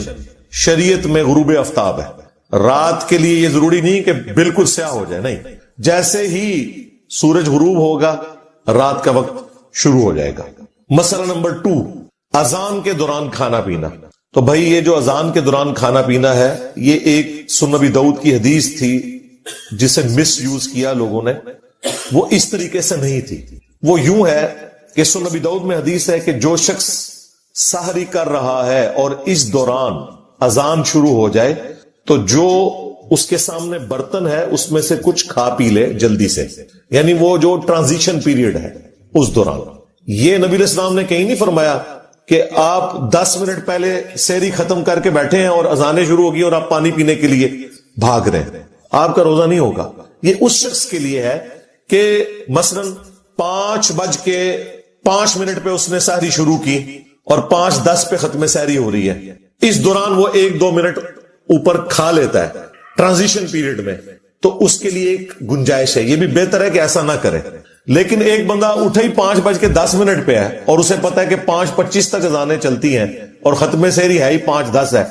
شریعت میں غروب آفتاب ہے. رات کے لیے یہ ضروری نہیں کہ بالکل سیاہ ہو جائے, نہیں, جیسے ہی سورج غروب ہوگا رات کا وقت شروع ہو جائے گا. مسئلہ نمبر 2, اذان کے دوران کھانا پینا. تو بھائی یہ جو اذان کے دوران کھانا پینا ہے یہ ایک سنن ابی داؤد کی حدیث تھی جسے مس یوز کیا لوگوں نے. وہ اس طریقے سے نہیں تھی. وہ یوں ہے کہ سنن ابی داؤد میں حدیث ہے کہ جو شخص سحری کر رہا ہے اور اس دوران اذان شروع ہو جائے تو جو اس کے سامنے برتن ہے اس میں سے کچھ کھا پی لے جلدی سے, یعنی وہ جو ٹرانزیشن پیریڈ ہے اس دوران. یہ نبی علیہ السلام نے کہیں نہیں فرمایا کہ آپ 10 منٹ پہلے سحری ختم کر کے بیٹھے ہیں اور اذانیں شروع ہوگی اور آپ پانی پینے کے لیے بھاگ رہے ہیں, آپ کا روزہ نہیں ہوگا. یہ اس شخص کے لیے ہے کہ مثلا 5:05 پہ اس نے سحری شروع کی اور 5:10 پہ ختم سحری ہو رہی ہے. اس دوران وہ 1-2 منٹ اوپر کھا لیتا ہے ٹرانزیشن پیریڈ میں, تو اس کے لیے ایک گنجائش ہے. یہ بھی بہتر ہے کہ ایسا نہ کرے. لیکن ایک بندہ اٹھا ہی 5:10 پہ ہے اور اسے پتا ہے کہ 5:25 تک اذانیں چلتی ہیں اور ختم سحری ہے ہی 5:10 ہے,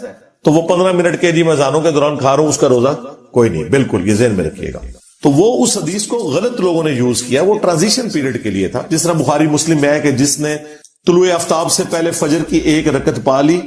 تو وہ 15 منٹ کے جی میں اذانوں کے دوران کھا رہا ہوں, اس کا روزہ کوئی نہیں. بالکل یہ ذہن میں رکھیے گا. تو وہ اس حدیث کو غلط لوگوں نے یوز کیا, وہ ٹرانزیشن پیریڈ کے لیے تھا. جس طرح بخاری مسلم میں ہے کہ جس نے طلوع آفتاب سے پہلے فجر کی ایک رکعت پا لی،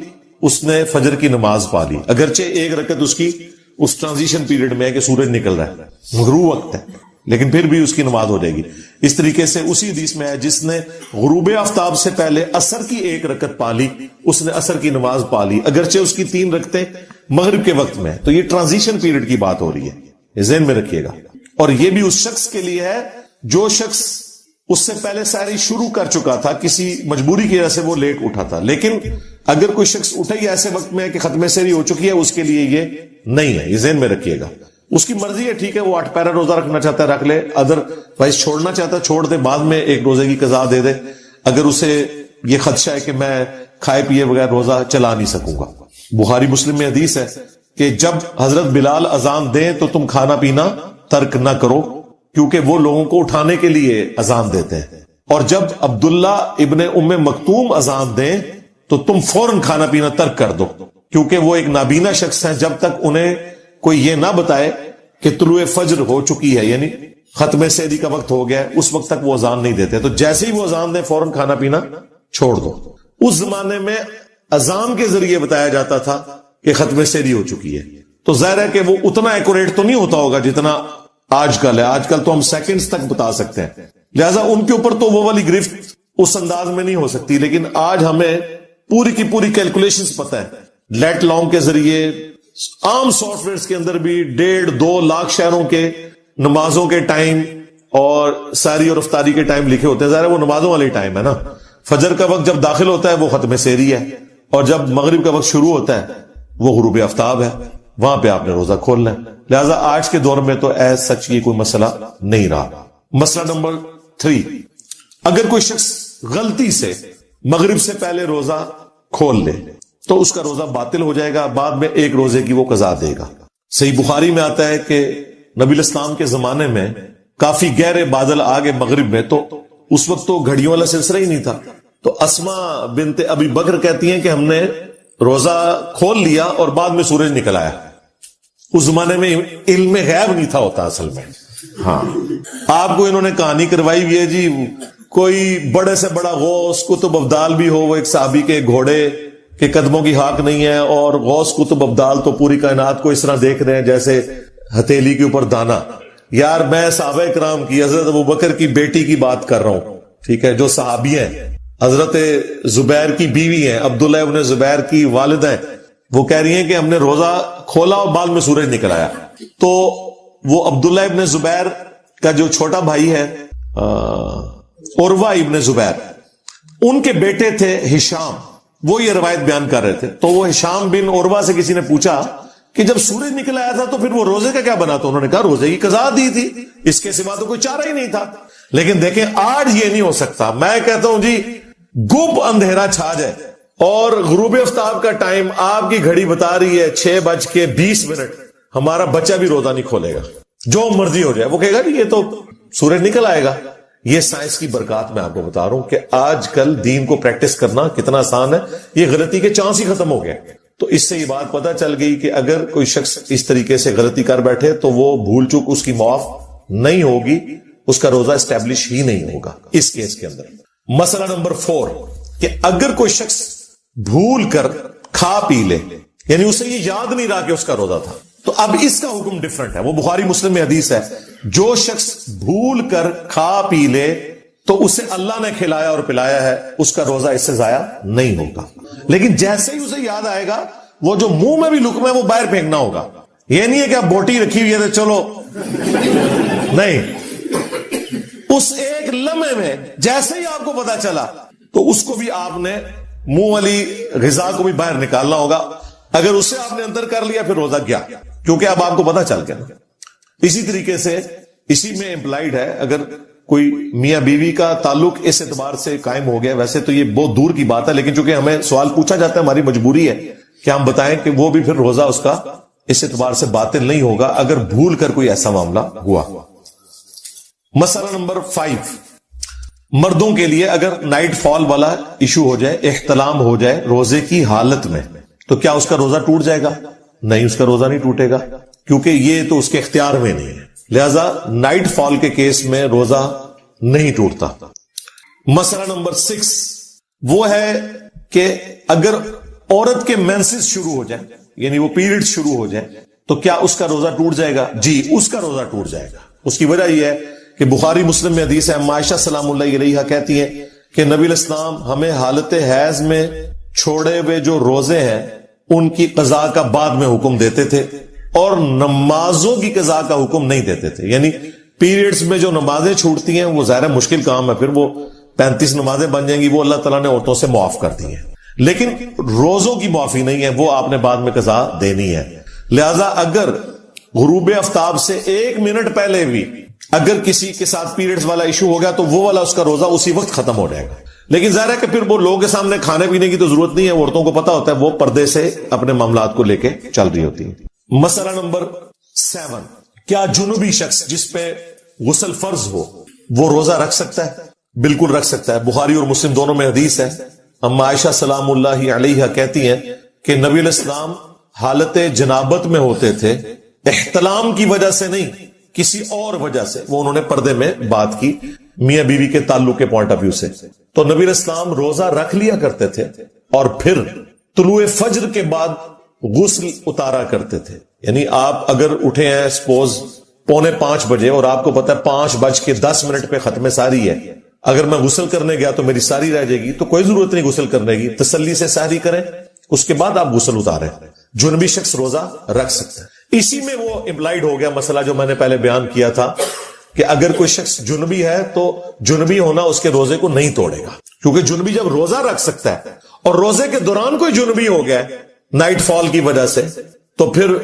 اس نے فجر کی نماز پا لی، اگرچہ ایک رکعت اس کی اس ٹرانزیشن پیریڈ میں ہے کہ سورج نکل رہا ہے، غروب وقت ہے، لیکن پھر بھی اس کی نماز ہو جائے گی۔ اس طریقے سے اسی حدیث میں ہے جس نے غروب آفتاب سے پہلے عصر کی ایک رکعت پا لی، اس نے عصر کی نماز پا لی، اگرچہ اس کی 3 رکعتیں مغرب کے وقت میں۔ تو یہ ٹرانزیشن پیریڈ کی بات ہو رہی ہے، یہ ذہن میں رکھیے گا۔ اور یہ بھی اس شخص کے لیے ہے جو شخص اس سے پہلے سحری شروع کر چکا تھا، کسی مجبوری کی وجہ سے وہ لیٹ اٹھا تھا، لیکن اگر کوئی شخص اٹھے ہی ایسے وقت میں کہ ختم سحری ہو چکی ہے، اس کے لیے یہ نہیں ہے، یہ ذہن میں رکھیے گا۔ اس کی مرضی ہے، ٹھیک ہے، وہ 8 پیرا روزہ رکھنا چاہتا ہے رکھ لے، ادر وائز چھوڑنا چاہتا ہے چھوڑ دے، بعد میں ایک روزے کی قضا دے دے، اگر اسے یہ خدشہ ہے کہ میں کھائے پیے بغیر روزہ چلا نہیں سکوں گا۔ بخاری مسلم میں حدیث ہے کہ جب حضرت بلال اذان دیں تو تم کھانا پینا ترک نہ کرو، کیونکہ وہ لوگوں کو اٹھانے کے لیے اذان دیتے ہیں، اور جب عبداللہ ابن ام مکتوم اذان دیں تو تم فوراً کھانا پینا ترک کر دو، کیونکہ وہ ایک نابینا شخص ہیں، جب تک انہیں کوئی یہ نہ بتائے کہ طلوع فجر ہو چکی ہے، یعنی ختم سحری کا وقت ہو گیا ہے، اس وقت تک وہ اذان نہیں دیتے، تو جیسے ہی وہ اذان دیں فوراً کھانا پینا چھوڑ دو۔ اس زمانے میں اذان کے ذریعے بتایا جاتا تھا کہ ختم سحری ہو چکی ہے، تو ظاہر ہے کہ وہ اتنا ایکوریٹ تو نہیں ہوتا ہوگا جتنا آج کل ہے، آج کل تو ہم سیکنڈز تک بتا سکتے ہیں، لہذا ان کے اوپر تو وہ والی گرفت اس انداز میں نہیں ہو سکتی، لیکن آج ہمیں پوری کی پوری کیلکولیشنز پتہ ہے، لیٹ لانگ کے ذریعے عام سافٹ ویئرز کے اندر بھی 1.5-2 لاکھ شہروں کے نمازوں کے ٹائم اور سحری اور افطاری کے ٹائم لکھے ہوتے ہیں، ظاہر ہے وہ نمازوں والے ٹائم ہے نا، فجر کا وقت جب داخل ہوتا ہے وہ ختم سحری ہے، اور جب مغرب کا وقت شروع ہوتا ہے وہ غروب آفتاب ہے، وہاں پہ آپ نے روزہ کھولنا ہے، لہذا آج کے دور میں تو ایز سچ یہ کوئی مسئلہ نہیں رہا۔ مسئلہ نمبر 3، اگر کوئی شخص غلطی سے مغرب سے پہلے روزہ کھول لے تو اس کا روزہ باطل ہو جائے گا، بعد میں ایک روزے کی وہ قضا دے گا۔ صحیح بخاری میں آتا ہے کہ نبی الاسلام کے زمانے میں کافی گہرے بادل آگے مغرب میں، تو اس وقت تو گھڑیوں والا سلسلہ ہی نہیں تھا، تو اسما بنت ابی بکر کہتی ہیں کہ ہم نے روزہ کھول لیا اور بعد میں سورج نکل آیا۔ اس زمانے میں علم غیب نہیں تھا ہوتا اصل میں، ہاں آپ کو انہوں نے کہانی کروائی ہوئی ہے جی، کوئی بڑے سے بڑا غوث قطب ابدال بھی ہو، وہ ایک صحابی کے گھوڑے کے قدموں کی حاک نہیں ہے، اور غوث قطب ابدال تو پوری کائنات کو اس طرح دیکھ رہے ہیں جیسے ہتھیلی کے اوپر دانا۔ یار میں صحابہ کرام کی حضرت ابوبکر کی بیٹی کی بات کر رہا ہوں، ٹھیک ہے، جو صحابی ہیں، حضرت زبیر کی بیوی ہیں، عبداللہ ابن زبیر کی والدہ ہیں، وہ کہہ رہی ہیں کہ ہم نے روزہ کھولا اور بعد میں سورج نکل آیا۔ تو وہ عبداللہ ابن زبیر کا جو چھوٹا بھائی ہے عروہ ابن زبیر، ان کے بیٹے تھے ہشام، وہ یہ روایت بیان کر رہے تھے، تو وہ ہشام بن عروہ سے کسی نے پوچھا کہ جب سورج نکل آیا تھا تو پھر وہ روزے کا کیا بنا؟ تو انہوں نے کہا روزے کی قضا دی تھی، اس کے سوا تو کوئی چارہ ہی نہیں تھا۔ لیکن دیکھیں آج یہ نہیں ہو سکتا، میں کہتا ہوں جی گپ اندھیرا چھا جائے اور غروب آفتاب کا ٹائم آپ کی گھڑی بتا رہی ہے 6:20، ہمارا بچہ بھی روزہ نہیں کھولے گا، جو مرضی ہو جائے، وہ کہے گا جی یہ تو سورج نکل آئے گا۔ یہ سائنس کی برکات میں آپ کو بتا رہا ہوں کہ آج کل دین کو پریکٹس کرنا کتنا آسان ہے، یہ غلطی کے چانس ہی ختم ہو گئے۔ تو اس سے یہ بات پتہ چل گئی کہ اگر کوئی شخص اس طریقے سے غلطی کر بیٹھے تو وہ بھول چوک اس کی معاف نہیں ہوگی، اس کا روزہ اسٹیبلش ہی نہیں ہوگا اس کیس کے اندر۔ مسئلہ نمبر 4 کہ اگر کوئی شخص بھول کر کھا پی لے، یعنی اسے یہ یاد نہیں رہا کہ اس کا روزہ تھا، تو اب اس کا حکم ڈیفرنٹ ہے۔ وہ بخاری مسلم میں حدیث ہے، جو شخص بھول کر کھا پی لے تو اسے اللہ نے کھلایا اور پلایا ہے، اس کا روزہ اس سے ضائع نہیں ہوگا، لیکن جیسے ہی اسے یاد آئے گا وہ جو منہ میں بھی لقمہ ہے وہ باہر پھینکنا ہوگا۔ یہ نہیں ہے کہ اب بوٹی رکھی ہوئی ہے تو چلو، نہیں، اس ایک لمحے میں جیسے ہی آپ کو پتا چلا تو اس کو بھی آپ نے منہ والی غذا کو بھی باہر نکالنا ہوگا۔ اگر اسے آپ نے اندر کر لیا پھر روزہ گیا، کیونکہ اب آپ کو پتا چل گیا۔ اسی طریقے سے اسی میں امپلائڈ ہے، اگر کوئی میاں بیوی کا تعلق اس اعتبار سے قائم ہو گیا، ویسے تو یہ بہت دور کی بات ہے، لیکن چونکہ ہمیں سوال پوچھا جاتا ہے، ہماری مجبوری ہے کہ ہم بتائیں کہ وہ بھی پھر روزہ اس کا اس اعتبار سے باطل نہیں ہوگا اگر بھول کر کوئی ایسا معاملہ ہوا۔ مسئلہ نمبر 5، مردوں کے لیے اگر نائٹ فال والا ایشو ہو جائے، احتلام ہو جائے روزے کی حالت میں، تو کیا اس کا روزہ ٹوٹ جائے گا؟ نہیں، اس کا روزہ نہیں ٹوٹے گا، کیونکہ یہ تو اس کے اختیار میں نہیں ہے، لہذا نائٹ فال کے کیس میں روزہ نہیں ٹوٹتا۔ مسئلہ نمبر 6، وہ ہے کہ اگر عورت کے مینسز شروع ہو جائیں، یعنی وہ پیریڈ شروع ہو جائیں، تو کیا اس کا روزہ ٹوٹ جائے گا؟ جی، اس کا روزہ ٹوٹ جائے گا۔ اس کی وجہ یہ ہے کہ بخاری مسلم میں حدیث ہے، عائشہ سلام اللہ علیہا کہتی ہیں کہ نبی علیہ السلام ہمیں حالت حیض میں چھوڑے ہوئے جو روزے ہیں ان کی قضاء کا بعد میں حکم دیتے تھے، اور نمازوں کی قضاء کا حکم نہیں دیتے تھے۔ یعنی پیریڈز میں جو نمازیں چھوٹتی ہیں وہ ظاہر مشکل کام ہے، پھر وہ 35 نمازیں بن جائیں گی، وہ اللہ تعالیٰ نے عورتوں سے معاف کر دی ہیں، لیکن روزوں کی معافی نہیں ہے، وہ آپ نے بعد میں قضاء دینی ہے۔ لہذا اگر غروب آفتاب سے 1 منٹ پہلے بھی اگر کسی کے ساتھ پیریڈز والا ایشو ہو گیا تو وہ والا اس کا روزہ اسی وقت ختم ہو جائے گا۔ لیکن ظاہر ہے کہ پھر وہ لوگوں کے سامنے کھانے پینے کی تو ضرورت نہیں ہے، عورتوں کو پتا ہوتا ہے، وہ پردے سے اپنے معاملات کو لے کے چل رہی ہوتی ہے۔ مسئلہ نمبر 7، کیا جنوبی شخص جس پہ غسل فرض ہو وہ روزہ رکھ سکتا ہے؟ بالکل رکھ سکتا ہے۔ بخاری اور مسلم دونوں میں حدیث ہے، اما عائشہ سلام اللہ علیہا کہتی ہیں کہ نبی علیہ السلام حالت جنابت میں ہوتے تھے، احتلام کی وجہ سے نہیں، کسی اور وجہ سے، وہ انہوں نے پردے میں بات کی میاں بیوی کے تعلق کے پوائنٹ آف ویو سے، تو نبی علیہ السلام روزہ رکھ لیا کرتے تھے اور پھر طلوع فجر کے بعد غسل اتارا کرتے تھے۔ یعنی آپ اگر اٹھے ہیں سپوز 4:45 بجے اور آپ کو پتا ہے 5:10 پہ ختم ساری ہے، اگر میں غسل کرنے گیا تو میری ساری رہ جائے گی، تو کوئی ضرورت نہیں غسل کرنے کی، تسلی سے ساری کریں، اس کے بعد آپ غسل اتاریں۔ جنبی شخص روزہ رکھ سکتا ہے۔ اسی میں وہ امپلائڈ ہو گیا مسئلہ جو میں نے پہلے بیان کیا تھا کہ اگر کوئی شخص جنبی ہے تو جنبی ہونا اس کے روزے کو نہیں توڑے گا، کیونکہ جنبی جب روزہ رکھ سکتا ہے اور روزے کے دوران کوئی جنبی ہو گیا نائٹ فال کی وجہ سے، تو پھر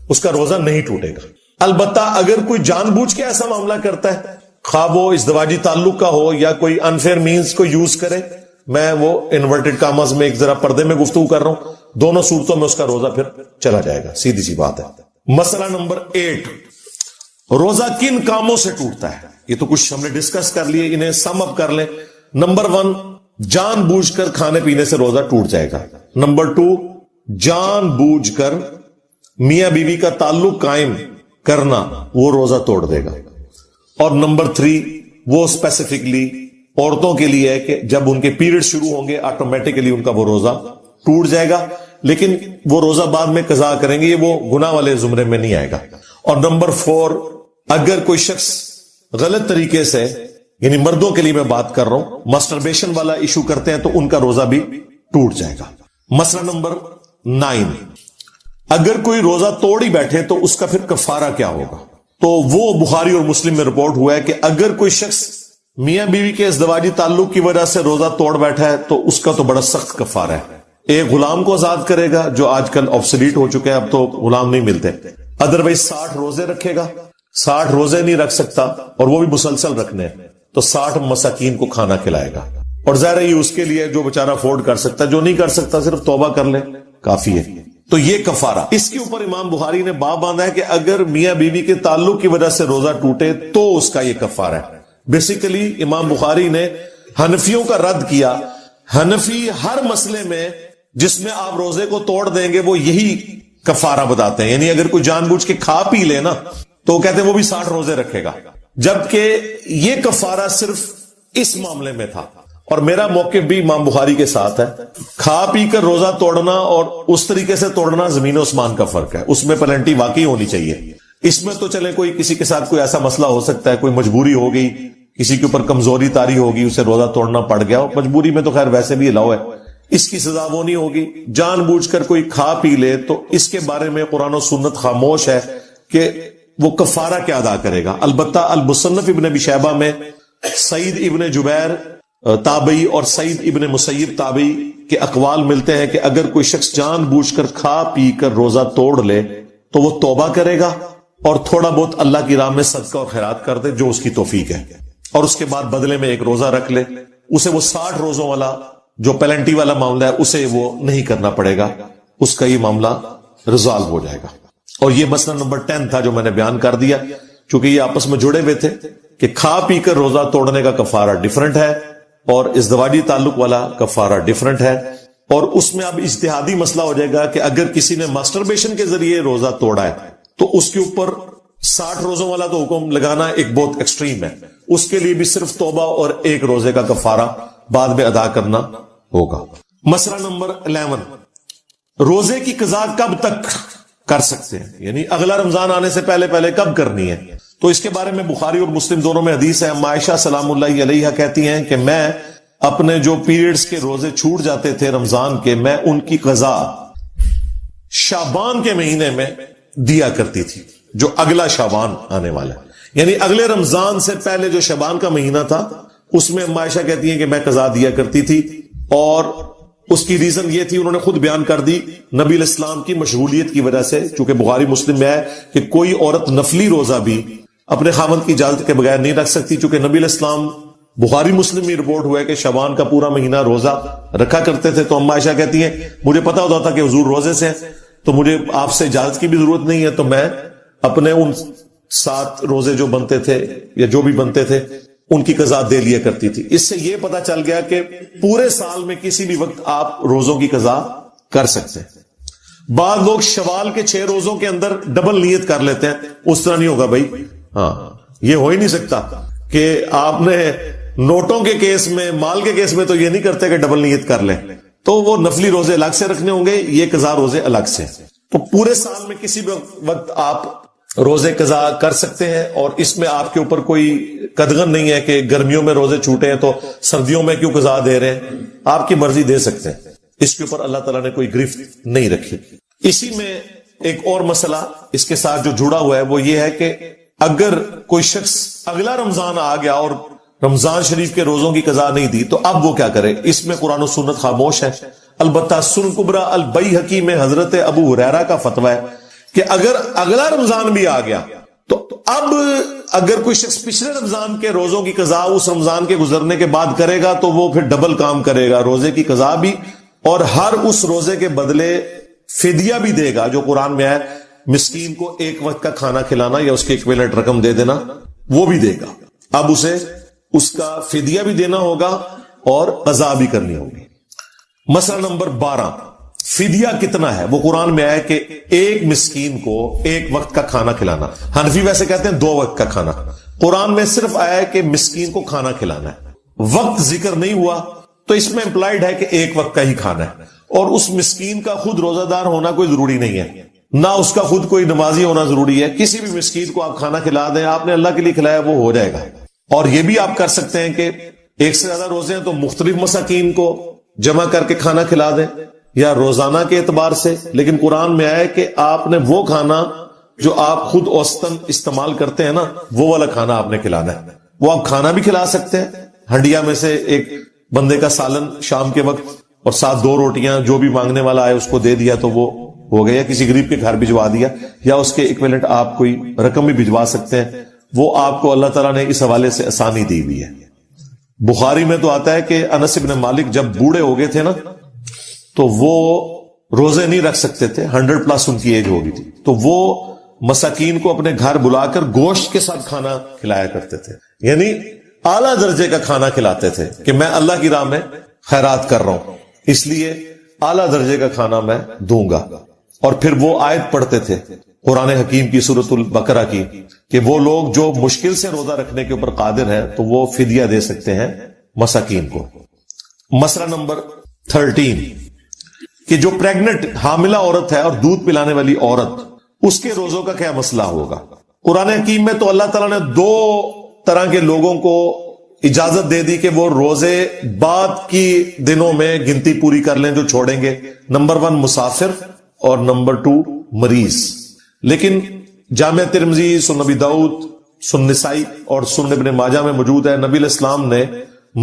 اس کا روزہ نہیں ٹوٹے گا۔ البتہ اگر کوئی جان بوجھ کے ایسا معاملہ کرتا ہے، خواہ وہ ازدواجی تعلق کا ہو یا کوئی انفیئر مینز کو یوز کرے، میں وہ انورٹڈ کامز میں ایک ذرا پردے میں گفتگو کر رہا ہوں، دونوں صورتوں میں اس کا روزہ پھر چلا جائے گا، سیدھی سی بات ہے۔ مسئلہ نمبر 8، روزہ کن کاموں سے ٹوٹتا ہے؟ یہ تو کچھ ہم نے ڈسکس کر لیے، انہیں سم اپ کر لیں۔ نمبر 1، جان بوجھ کر کھانے پینے سے روزہ ٹوٹ جائے گا۔ نمبر 2، جان بوجھ کر میاں بیوی کا تعلق قائم کرنا، وہ روزہ توڑ دے گا۔ اور نمبر 3، وہ اسپیسیفکلی عورتوں کے لیے ہے کہ جب ان کے پیریڈ شروع ہوں گے آٹومیٹکلی ان کا وہ روزہ ٹوٹ جائے گا، لیکن وہ روزہ بعد میں قضا کریں گے، یہ وہ گناہ والے زمرے میں نہیں آئے گا۔ اور نمبر 4، اگر کوئی شخص غلط طریقے سے، یعنی مردوں کے لیے میں بات کر رہا ہوں، مسٹربیشن والا ایشو کرتے ہیں تو ان کا روزہ بھی ٹوٹ جائے گا۔ مسئلہ نمبر 9، اگر کوئی روزہ توڑ ہی بیٹھے تو اس کا پھر کفارہ کیا ہوگا؟ تو وہ بخاری اور مسلم میں رپورٹ ہوا ہے کہ اگر کوئی شخص میاں بیوی کے ازدواجی تعلق کی وجہ سے روزہ توڑ بیٹھا ہے تو اس کا تو بڑا سخت کفارہ ہے۔ ایک غلام کو آزاد کرے گا جو آج کل آبسلیٹ ہو چکے ہیں، اب تو غلام نہیں ملتے، ادروائز 60 روزے رکھے گا، 60 روزے نہیں رکھ سکتا اور وہ بھی مسلسل رکھنے ہیں تو 60 مساکین کو کھانا کھلائے گا، اور ظاہر ہے یہ اس کے لیے جو بیچارہ افورڈ کر سکتا ہے، جو نہیں کر سکتا صرف توبہ کر لے کافی ہے۔ تو یہ کفارہ، اس کے اوپر امام بخاری نے باب باندھا ہے کہ اگر میاں بیوی کے تعلق کی وجہ سے روزہ ٹوٹے تو اس کا یہ کفارہ ہے۔ بیسیکلی امام بخاری نے حنفیوں کا رد کیا۔ حنفی ہر مسئلے میں جس میں آپ روزے کو توڑ دیں گے وہ یہی کفارہ بتاتے ہیں، یعنی اگر کوئی جان بوجھ کے کھا پی لے نا تو وہ کہتے ہیں وہ بھی 60 روزے رکھے گا، جبکہ یہ کفارہ صرف اس معاملے میں تھا۔ اور میرا موقف بھی امام بخاری کے ساتھ ہے، کھا پی کر روزہ توڑنا اور اس طریقے سے توڑنا زمین و آسمان کا فرق ہے، اس میں پلنٹی واقعی ہونی چاہیے۔ اس میں تو چلے کوئی کسی کے ساتھ کوئی ایسا مسئلہ ہو سکتا ہے، کوئی مجبوری ہو گئی، کسی کے اوپر کمزوری طاری ہوگی، اسے روزہ توڑنا پڑ گیا، اور مجبوری میں تو خیر ویسے بھی الاؤ ہے، اس کی سزا وہ نہیں ہوگی۔ جان بوجھ کر کوئی کھا پی لے تو اس کے بارے میں قرآن و سنت خاموش ہے کہ وہ کفارہ کیا ادا کرے گا۔ البتہ المصنف ابن ابی شیبہ میں سعید ابن جبیر تابعی اور سعید ابن مسیب تابعی کے اقوال ملتے ہیں کہ اگر کوئی شخص جان بوجھ کر کھا پی کر روزہ توڑ لے تو وہ توبہ کرے گا اور تھوڑا بہت اللہ کی راہ میں صدقہ اور خیرات کر دے جو اس کی توفیق ہے، اور اس کے بعد بدلے میں ایک روزہ رکھ لے، اسے وہ 60 روزوں والا جو پلنٹی والا معاملہ ہے اسے وہ نہیں کرنا پڑے گا، اس کا یہ معاملہ ریزالو ہو جائے گا۔ اور یہ مسئلہ نمبر 10 تھا جو میں نے بیان کر دیا، چونکہ یہ آپس میں جڑے ہوئے تھے کہ کھا پی کر روزہ توڑنے کا کفارہ ڈیفرنٹ ہے اور ازدواجی تعلق والا کفارہ ڈیفرنٹ ہے، اور اس میں اب اجتہادی مسئلہ ہو جائے گا کہ اگر کسی نے ماسٹربیشن کے ذریعے روزہ توڑا ہے تو اس کے اوپر 60 روزوں والا تو حکم لگانا ایک بہت ایکسٹریم ہے، اس کے لیے بھی صرف توبہ اور ایک روزے کا کفارہ بعد میں ادا کرنا ہوگا۔ مسئلہ نمبر 11، روزے کی قضا کب تک کر سکتے ہیں، یعنی اگلا رمضان آنے سے پہلے پہلے کب کرنی ہے؟ تو اس کے بارے میں بخاری اور مسلم دونوں میں حدیث ہے۔ عائشہ سلام اللہ علیہا کہتی ہیں کہ میں اپنے جو پیریڈز کے روزے چھوٹ جاتے تھے رمضان کے، میں ان کی قضا شعبان کے مہینے میں دیا کرتی تھی، جو اگلا شعبان آنے والا ہے، یعنی اگلے رمضان سے پہلے جو شعبان کا مہینہ تھا اس میں عائشہ کہتی ہیں کہ میں قضا دیا کرتی تھی، اور اس کی ریزن یہ تھی، انہوں نے خود بیان کر دی، نبی علیہ السلام کی مشغولیت کی وجہ سے، چونکہ بخاری مسلم میں ہے کہ کوئی عورت نفلی روزہ بھی اپنے خاوند کی اجازت کے بغیر نہیں رکھ سکتی، چونکہ نبی علیہ السلام بخاری مسلم میں رپورٹ ہوا ہے کہ شعبان کا پورا مہینہ روزہ رکھا کرتے تھے۔ تو اما عائشہ کہتی ہیں مجھے پتا ہوتا تھا کہ حضور روزے سے ہیں، تو مجھے آپ سے اجازت کی بھی ضرورت نہیں ہے، تو میں اپنے ان 7 روزے جو بنتے تھے یا جو بھی بنتے تھے ان کی قضا دے لیا کرتی تھی۔ اس سے یہ پتا چل گیا کہ پورے سال میں کسی بھی وقت آپ روزوں کی قضا کر سکتے ہیں۔ بعض لوگ شوال کے 6 روزوں کے اندر ڈبل نیت کر لیتے ہیں، اس طرح نہیں ہوگا بھائی، ہاں یہ ہو ہی نہیں سکتا کہ آپ نے نوٹوں کے کیس میں، مال کے کیس میں تو یہ نہیں کرتے کہ ڈبل نیت کر لیں، تو وہ نفلی روزے الگ سے رکھنے ہوں گے، یہ قضا روزے الگ سے۔ تو پورے سال میں کسی بھی وقت آپ روزے قضا کر سکتے ہیں، اور اس میں آپ کے اوپر کوئی قدغن نہیں ہے کہ گرمیوں میں روزے چھوٹے ہیں تو سردیوں میں کیوں قضا دے رہے ہیں، آپ کی مرضی دے سکتے ہیں، اس کے اوپر اللہ تعالیٰ نے کوئی گرفت نہیں رکھی۔ اسی میں ایک اور مسئلہ اس کے ساتھ جو جڑا ہوا ہے وہ یہ ہے کہ اگر کوئی شخص اگلا رمضان آ گیا اور رمضان شریف کے روزوں کی قضا نہیں دی تو اب وہ کیا کرے؟ اس میں قرآن و سنت خاموش ہے۔ البتہ سنن کبریٰ البیہقی میں حضرت ابو ہریرہ کا فتویٰ ہے کہ اگر اگلا رمضان بھی آ گیا تو اب اگر کوئی شخص پچھلے رمضان کے روزوں کی قضا اس رمضان کے گزرنے کے بعد کرے گا تو وہ پھر ڈبل کام کرے گا، روزے کی قضا بھی اور ہر اس روزے کے بدلے فدیہ بھی دے گا، جو قرآن میں ہے مسکین کو 1 وقت کا کھانا کھلانا یا اس کے ایکویلنٹ رقم دے دینا، وہ بھی دے گا۔ اب اسے اس کا فدیہ بھی دینا ہوگا اور قضا بھی کرنی ہوگی۔ مسئلہ نمبر 12، فدیہ کتنا ہے؟ وہ قرآن میں آیا کہ 1 مسکین کو 1 وقت کا کھانا کھلانا۔ حنفی ویسے کہتے ہیں 2 وقت کا کھانا، قرآن میں صرف آیا ہے کہ مسکین کو کھانا کھلانا ہے، وقت ذکر نہیں ہوا، تو اس میں امپلائڈ ہے کہ 1 وقت کا ہی کھانا ہے، اور اس مسکین کا خود روزہ دار ہونا کوئی ضروری نہیں ہے، نہ اس کا خود کوئی نمازی ہونا ضروری ہے، کسی بھی مسکین کو آپ کھانا کھلا دیں، آپ نے اللہ کے لیے کھلایا وہ ہو جائے گا۔ اور یہ بھی آپ کر سکتے ہیں کہ 1 سے زیادہ روزے ہیں تو مختلف مساکین کو جمع کر کے کھانا کھلا دیں، یا روزانہ کے اعتبار سے، لیکن قرآن میں آیا کہ آپ نے وہ کھانا جو آپ خود اوسطاً استعمال کرتے ہیں نا، وہ والا کھانا آپ نے کھلانا ہے۔ وہ آپ کھانا بھی کھلا سکتے ہیں، ہنڈیا میں سے ایک بندے کا سالن شام کے وقت اور ساتھ 2 روٹیاں جو بھی مانگنے والا آئے اس کو دے دیا تو وہ ہو گیا، یا کسی غریب کے گھر بھجوا دیا، یا اس کے ایکویلنٹ آپ کوئی رقم بھی بھجوا سکتے ہیں، وہ آپ کو اللہ تعالیٰ نے اس حوالے سے آسانی دی ہوئی ہے۔ بخاری میں تو آتا ہے کہ انس بن مالک جب بوڑھے ہو گئے تھے نا تو وہ روزے نہیں رکھ سکتے تھے، 100+ ان کی ایج ہو گئی تھی، تو وہ مساکین کو اپنے گھر بلا کر گوشت کے ساتھ کھانا کھلایا کرتے تھے، یعنی اعلیٰ درجے کا کھانا کھلاتے تھے کہ میں اللہ کی راہ میں خیرات کر رہا ہوں، اس لیے اعلیٰ درجے کا کھانا میں دوں گا۔ اور پھر وہ آیت پڑھتے تھے قرآن حکیم کی سورۃ البقرہ کی کہ وہ لوگ جو مشکل سے روزہ رکھنے کے اوپر قادر ہیں تو وہ فدیہ دے سکتے ہیں مساکین کو۔ مسئلہ نمبر 13 کہ جو پریگننٹ حاملہ عورت ہے اور دودھ پلانے والی عورت، اس کے روزوں کا کیا مسئلہ ہوگا؟ قرآن حکیم میں تو اللہ تعالیٰ نے 2 طرح کے لوگوں کو اجازت دے دی کہ وہ روزے بعد کی دنوں میں گنتی پوری کر لیں جو چھوڑیں گے۔ نمبر 1 مسافر اور نمبر 2 مریض۔ لیکن جامع ترمذی، سنن ابی داؤد، سنن نسائی اور سنن ابن ماجہ میں موجود ہے نبی علیہ السلام نے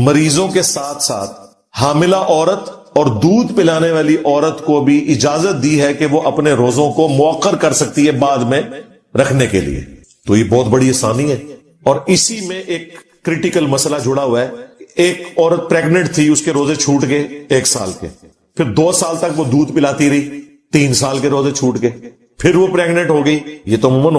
مریضوں کے ساتھ ساتھ حاملہ عورت اور دودھ پلانے والی عورت کو بھی اجازت دی ہے کہ وہ اپنے روزوں کو مؤخر کر سکتی ہے بعد میں رکھنے کے لیے۔ تو یہ بہت بڑی آسانی ہے۔ اور اسی میں ایک کریٹیکل مسئلہ جڑا ہوا ہے، ایک عورت پریگننٹ تھی، اس کے روزے چھوٹ گئے 1 سال کے، پھر 2 سال تک وہ دودھ پلاتی رہی، 3 سال کے روزے چھوٹ گئے، پھر وہ پریگننٹ ہو گئی، یہ تو عموماً